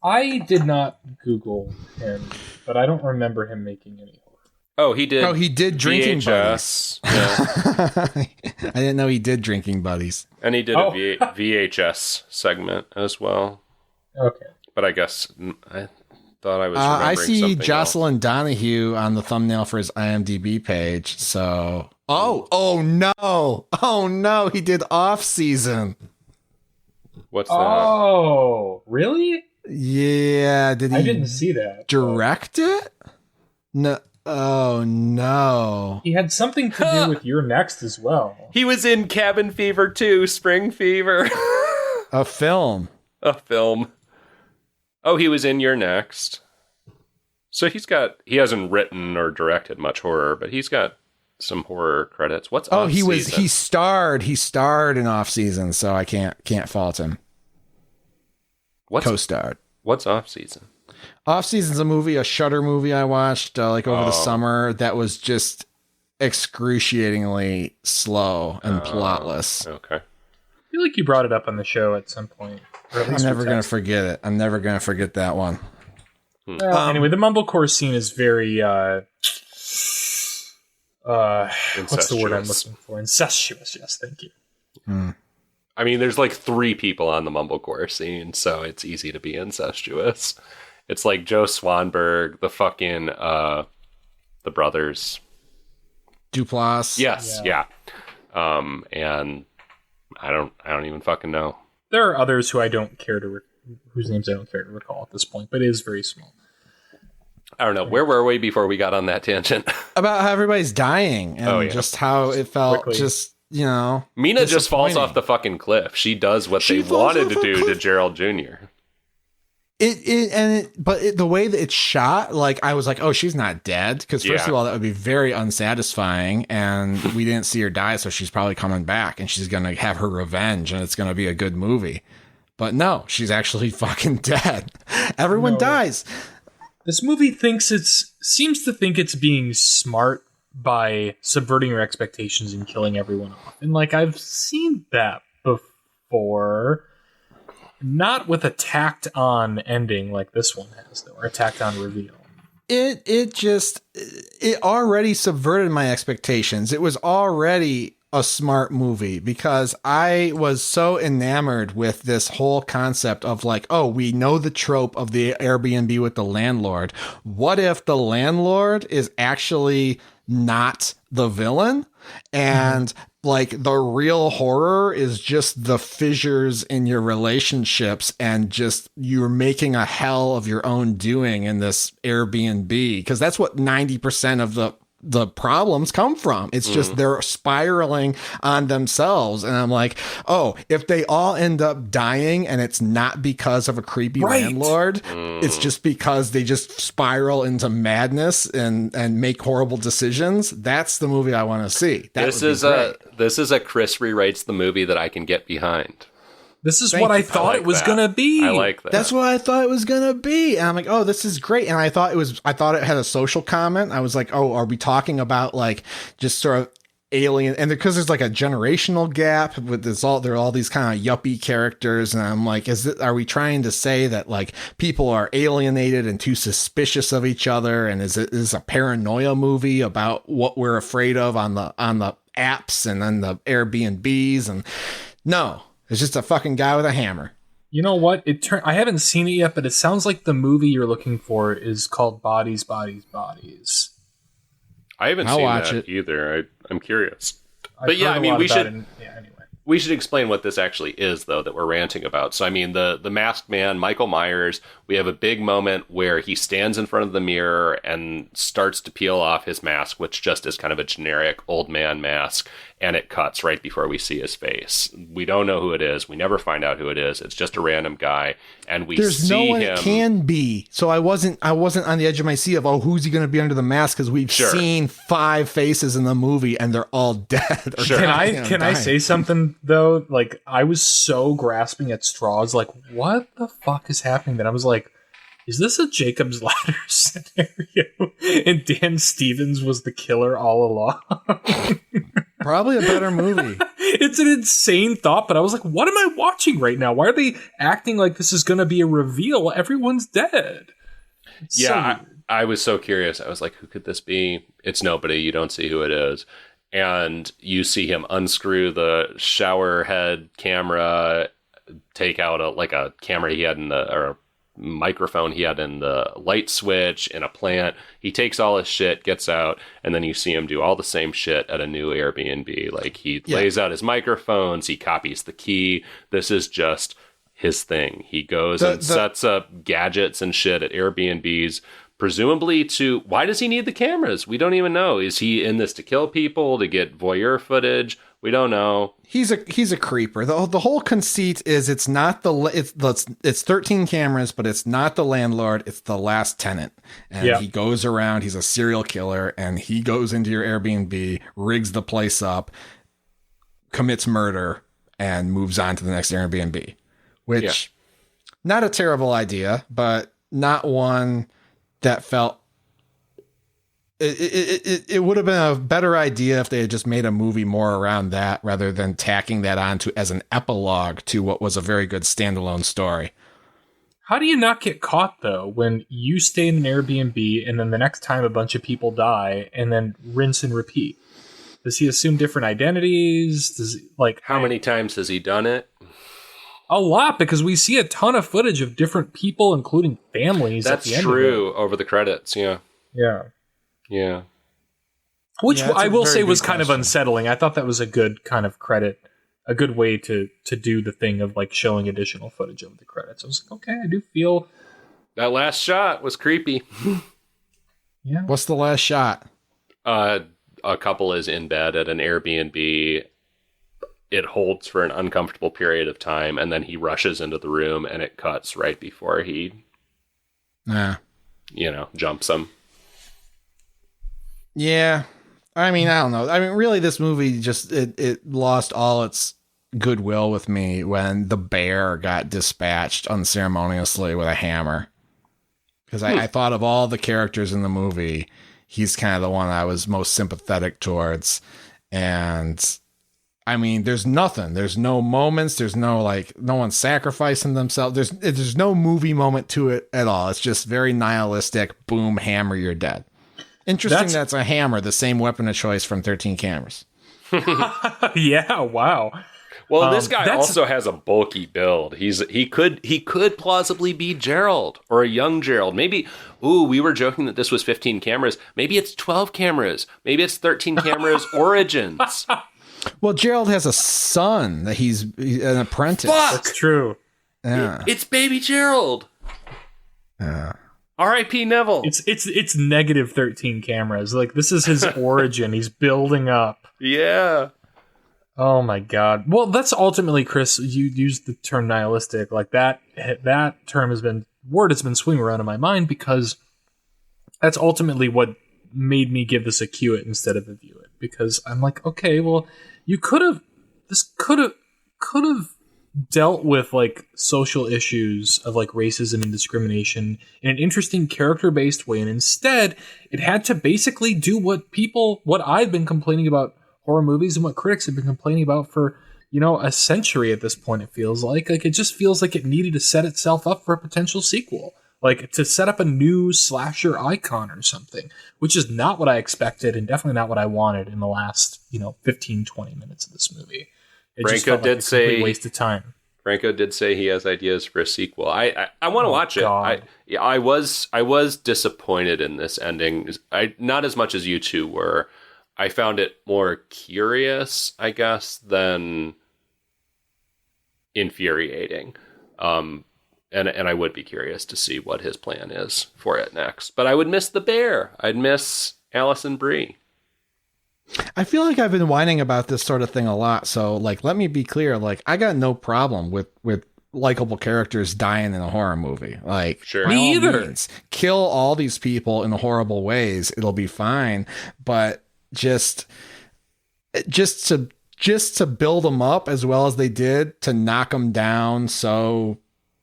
I did not Google him, but I don't remember him making any horror. Oh, he did. Oh, he did Drinking VHS. Buddies. Yeah. I didn't know he did Drinking Buddies. And he did a VHS segment as well. Okay. But I guess I thought I was I see something Jocelyn else. Donahue on the thumbnail for his IMDb page. So, oh no, he did Off Season. What's that? Oh, really? Yeah, did he? I didn't see that. Direct it? No. Oh no. He had something to do with You're Next as well. He was in Cabin Fever 2, Spring Fever. A film. A film. Oh, he was in You're Next. So he hasn't written or directed much horror, but he's got some horror credits. What's Off Season? He starred in Off Season, so I can't fault him. Co-starred. What's Off Season? Off Season's a Shudder movie I watched over the summer that was just excruciatingly slow and plotless. Okay. I feel like you brought it up on the show at some point. I'm never going to forget it. I'm never going to forget that one. Anyway, the Mumblecore scene is very what's the word I'm looking for? Incestuous. Yes, thank you. I mean, there's like 3 people on the Mumblecore scene, so it's easy to be incestuous. It's like Joe Swanberg, the fucking the brothers. Duplass. Yes, yeah. And I don't even fucking know. There are others who I don't care to whose names I don't care to recall at this point, but it is very small. I don't know. Where were we before we got on that tangent? About how everybody's dying and just how it felt. Quickly. Just, you know, Mina just falls off the fucking cliff. She does what they wanted to do to Gerald Jr. But the way that it's shot, like I was like, oh, she's not dead. Because first of all, that would be very unsatisfying, and we didn't see her die, so she's probably coming back, and she's gonna have her revenge, and it's gonna be a good movie. But no, she's actually fucking dead. Everyone dies. This movie seems to think it's being smart by subverting your expectations and killing everyone off. And like I've seen that before. Not with a tacked on ending like this one has, though, or a tacked on reveal. It already subverted my expectations. It was already a smart movie because I was so enamored with this whole concept of like, oh, we know the trope of the Airbnb with the landlord. What if the landlord is actually not the villain? And like the real horror is just the fissures in your relationships and just you're making a hell of your own doing in this Airbnb, because that's what 90% of the problems come from. It's just they're spiraling on themselves. And I'm like, oh, if they all end up dying and it's not because of a creepy landlord, it's just because they just spiral into madness and make horrible decisions. That's the movie I want to see. This is a Chris rewrites the movie that I can get behind. This is what I thought it was going to be. I like that. That's what I thought it was going to be. And I'm like, oh, this is great. And I thought it had a social comment. I was like, oh, are we talking about like just sort of alien? And because there's like a generational gap with this, there are all these kind of yuppie characters. And I'm like, are we trying to say that like people are alienated and too suspicious of each other? And is a paranoia movie about what we're afraid of on the apps and then the Airbnbs? And no. It's just a fucking guy with a hammer. You know what? I haven't seen it yet, but it sounds like the movie you're looking for is called Bodies, Bodies, Bodies. I haven't seen that either. I'm curious. But yeah, I mean, we should explain what this actually is, though, that we're ranting about. So, I mean, the masked man, Michael Myers, we have a big moment where he stands in front of the mirror and starts to peel off his mask, which just is kind of a generic old man mask, and it cuts right before we see his face. We don't know who it is. We never find out who it is. It's just a random guy, and there's no one it can be. So I wasn't on the edge of my seat of, oh, who's he going to be under the mask? Because we've seen 5 faces in the movie, and they're all dead. Can I say something though? Like, I was so grasping at straws. Like, what the fuck is happening? That I was like, is this a Jacob's Ladder scenario? And Dan Stevens was the killer all along. Probably a better movie. It's an insane thought, but I was like, what am I watching right now? Why are they acting like this is going to be a reveal? Everyone's dead. I was so curious. I was like, who could this be? It's nobody. You don't see who it is. And you see him unscrew the shower head camera, take out a camera he had or a microphone he had in the light switch in a plant. He takes all his shit, gets out, and then you see him do all the same shit at a new Airbnb. Like, he lays out his microphones, he copies the key. This is just his thing. He goes and sets up gadgets and shit at Airbnbs, presumably why does he need the cameras? We don't even know. Is he in this to kill people, to get voyeur footage? We don't know. He's a creeper. The whole conceit is it's 13 cameras, but it's not the landlord. It's the last tenant. And he goes around. He's a serial killer, and he goes into your Airbnb, rigs the place up, commits murder, and moves on to the next Airbnb. Which, not a terrible idea, but not one that felt. It would have been a better idea if they had just made a movie more around that rather than tacking that on as an epilogue to what was a very good standalone story. How do you not get caught, though, when you stay in an Airbnb and then the next time a bunch of people die and then rinse and repeat? Does he assume different identities? How many times has he done it? A lot, because we see a ton of footage of different people, including families. That's at the end true. Over the credits, yeah. Which I will say was kind of unsettling. I thought that was a good kind of credit, a good way to do the thing of like showing additional footage over the credits. I was like, okay, I do feel that last shot was creepy. Yeah. What's the last shot? A couple is in bed at an Airbnb. It holds for an uncomfortable period of time, and then he rushes into the room, and it cuts right before he, jumps them. Yeah. I mean, I don't know. I mean, really, this movie just, it lost all its goodwill with me when the bear got dispatched unceremoniously with a hammer. Because I thought of all the characters in the movie, he's kind of the one I was most sympathetic towards. And I mean, there's nothing. There's no moments. There's no no one sacrificing themselves. There's no movie moment to it at all. It's just very nihilistic. Boom, hammer, you're dead. Interesting. That's a hammer, the same weapon of choice from 13 Cameras. Yeah, wow. Well, this guy also has a bulky build. He could plausibly be Gerald or a young Gerald. Maybe, we were joking that this was 15 cameras. Maybe it's 12 cameras. Maybe it's 13 cameras Origins. Well, Gerald has a son that he's an apprentice. Fuck! That's true. Yeah. It's baby Gerald. Yeah. R.I.P. Neville. It's negative 13 cameras. Like, this is his origin. He's building up. Yeah. Oh my god. Well, that's ultimately, Chris, you used the term nihilistic. Like, that term has been swinging around in my mind, because that's ultimately what made me give this a cue it instead of a view it. Because I'm like, okay, well, this could have dealt with like social issues of like racism and discrimination in an interesting character-based way, and instead it had to basically do what I've been complaining about horror movies and what critics have been complaining about for, a century at this point. It feels like it just feels like it needed to set itself up for a potential sequel, like to set up a new slasher icon or something, which is not what I expected and definitely not what I wanted in the last 15-20 minutes of this movie. It just felt like a complete waste of time. Franco did say he has ideas for a sequel. I want to watch God. it. I was disappointed in this ending. Not as much as you two were. I found it more curious, I guess, than infuriating. And I would be curious to see what his plan is for it next. But I would miss the bear. I'd miss Allison Brie. I feel like I've been whining about this sort of thing a lot. So, like, let me be clear. Like, I got no problem with likable characters dying in a horror movie. Like, sure. Me either. Kill all these people in horrible ways. It'll be fine. But just to build them up as well as they did, to knock them down so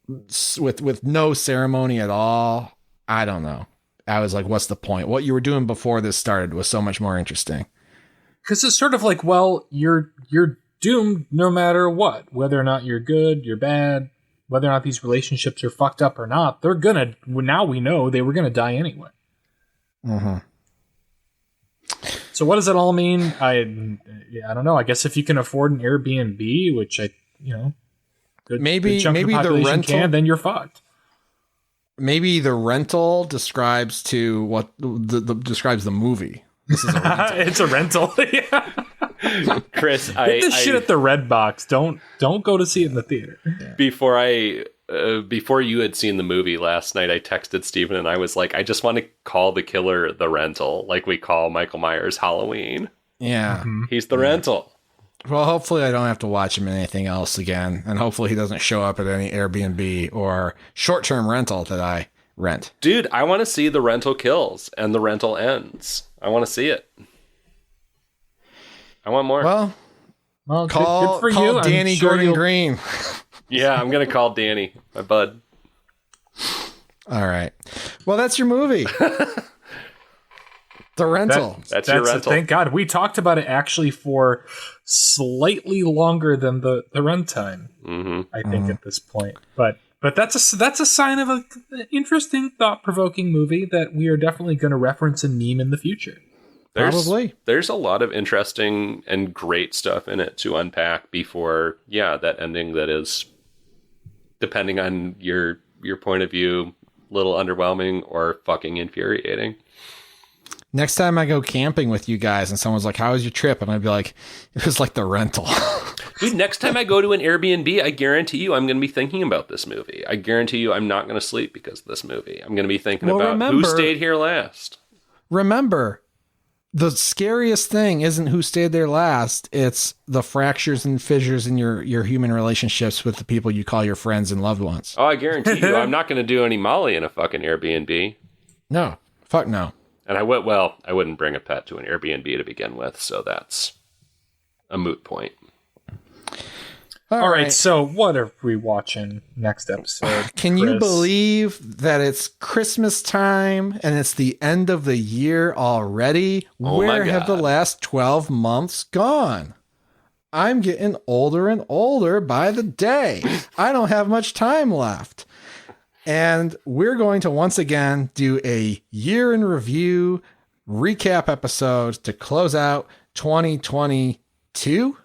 with no ceremony at all, I don't know. I was like, what's the point? What you were doing before this started was so much more interesting. Because it's sort of like, well, you're doomed no matter what, whether or not you're good, you're bad, whether or not these relationships are fucked up or not. Now we know they were gonna die anyway. Mm-hmm. So what does it all mean? I don't know. I guess if you can afford an Airbnb, which maybe the rental, then you're fucked. Maybe the rental describes describes the movie. This is a rental. It's a rental. Yeah. Chris, Get this shit at the Red Box. Don't go to see it in the theater. Yeah. Before you had seen the movie last night, I texted Steven and I was like, I just want to call the killer the rental, like we call Michael Myers Halloween. Yeah. Mm-hmm. He's the rental. Well, hopefully I don't have to watch him in anything else again. And hopefully he doesn't show up at any Airbnb or short-term rental that I rent. Dude, I want to see the rental kills and the rental ends. I want to see it. I want more. Well, good for call you. Danny Gordon Green. Yeah, I'm going to call Danny, my bud. All right. Well, that's your movie. The rental. That's your rental. Thank God. We talked about it actually for slightly longer than the runtime, I think, at this point. But that's a sign of an interesting, thought-provoking movie that we are definitely going to reference and meme in the future. Probably. There's a lot of interesting and great stuff in it to unpack before, that ending that is, depending on your point of view, a little underwhelming or fucking infuriating. Next time I go camping with you guys and someone's like, how was your trip? And I'd be like, it was like the rental. Dude, next time I go to an Airbnb, I guarantee you I'm going to be thinking about this movie. I guarantee you I'm not going to sleep because of this movie. I'm going to be thinking about who stayed here last. Remember, the scariest thing isn't who stayed there last. It's the fractures and fissures in your human relationships with the people you call your friends and loved ones. Oh, I guarantee you I'm not going to do any Molly in a fucking Airbnb. No. Fuck no. And I wouldn't bring a pet to an Airbnb to begin with, so that's a moot point. All right, so what are we watching next episode? Can you believe that it's Christmas time and it's the end of the year already? Oh Where have the last 12 months gone? I'm getting older and older by the day. I don't have much time left. And we're going to once again do a year in review recap episode to close out 2023. 2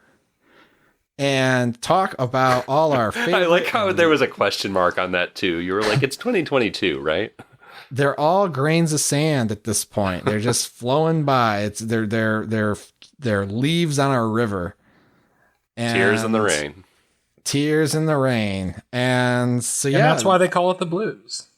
and talk about all our favorite. I like how there was a question mark on that too. You were like, it's 2022, right? They're all grains of sand at this point. They're just flowing by. It's they're leaves on our river. And Tears in the rain. Tears in the rain. And so, yeah. And that's why they call it the blues.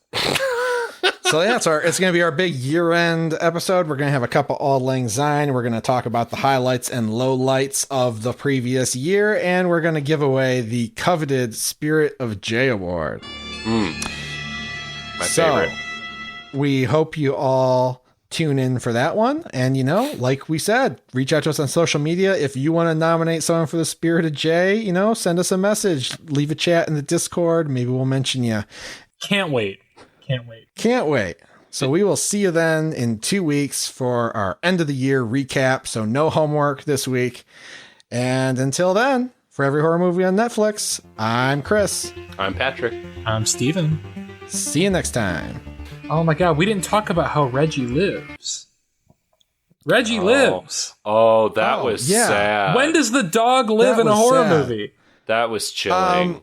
So yeah, it's going to be our big year-end episode. We're going to have a couple Auld Lang Syne. We're going to talk about the highlights and lowlights of the previous year, and we're going to give away the coveted Spirit of J award. My favorite. We hope you all tune in for that one. And, you know, like we said, reach out to us on social media. If you want to nominate someone for the Spirit of J, you know, send us a message, leave a chat in the Discord. Maybe we'll mention you. Can't wait. So we will see you then in 2 weeks for our end of the year recap. So no homework this week. And until then, for every horror movie on Netflix, I'm Chris. I'm Patrick. I'm Steven. See you next time. Oh my God, we didn't talk about how Reggie lives. Reggie lives. Oh, that was sad. When does the dog live in a horror movie? That was chilling.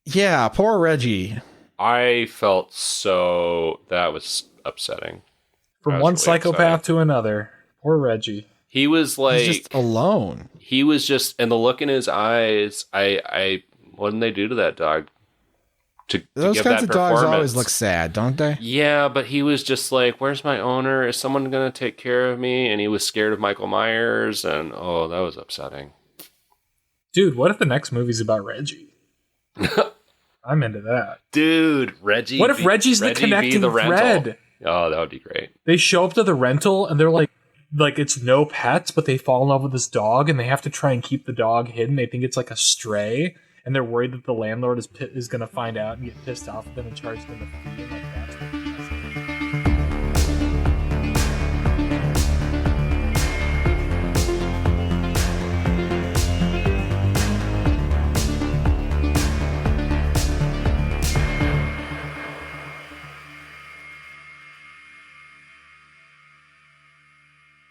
Yeah, poor Reggie. I felt that was upsetting. From one psychopath to another. Poor Reggie. He was like, he's just alone. He was just, and the look in his eyes, what did they do to that dog? To Those give kinds that of dogs performance? always look sad, don't they? Yeah, but he was just like, where's my owner? Is someone going to take care of me? And he was scared of Michael Myers, and that was upsetting. Dude, what if the next movie's about Reggie? I'm into that. Dude, Reggie. What if Reggie's the connecting thread? Oh, that would be great. They show up to the rental and they're like it's no pets, but they fall in love with this dog and they have to try and keep the dog hidden. They think it's like a stray, and they're worried that the landlord is going to find out and get pissed off with them and charge them a fee and like that.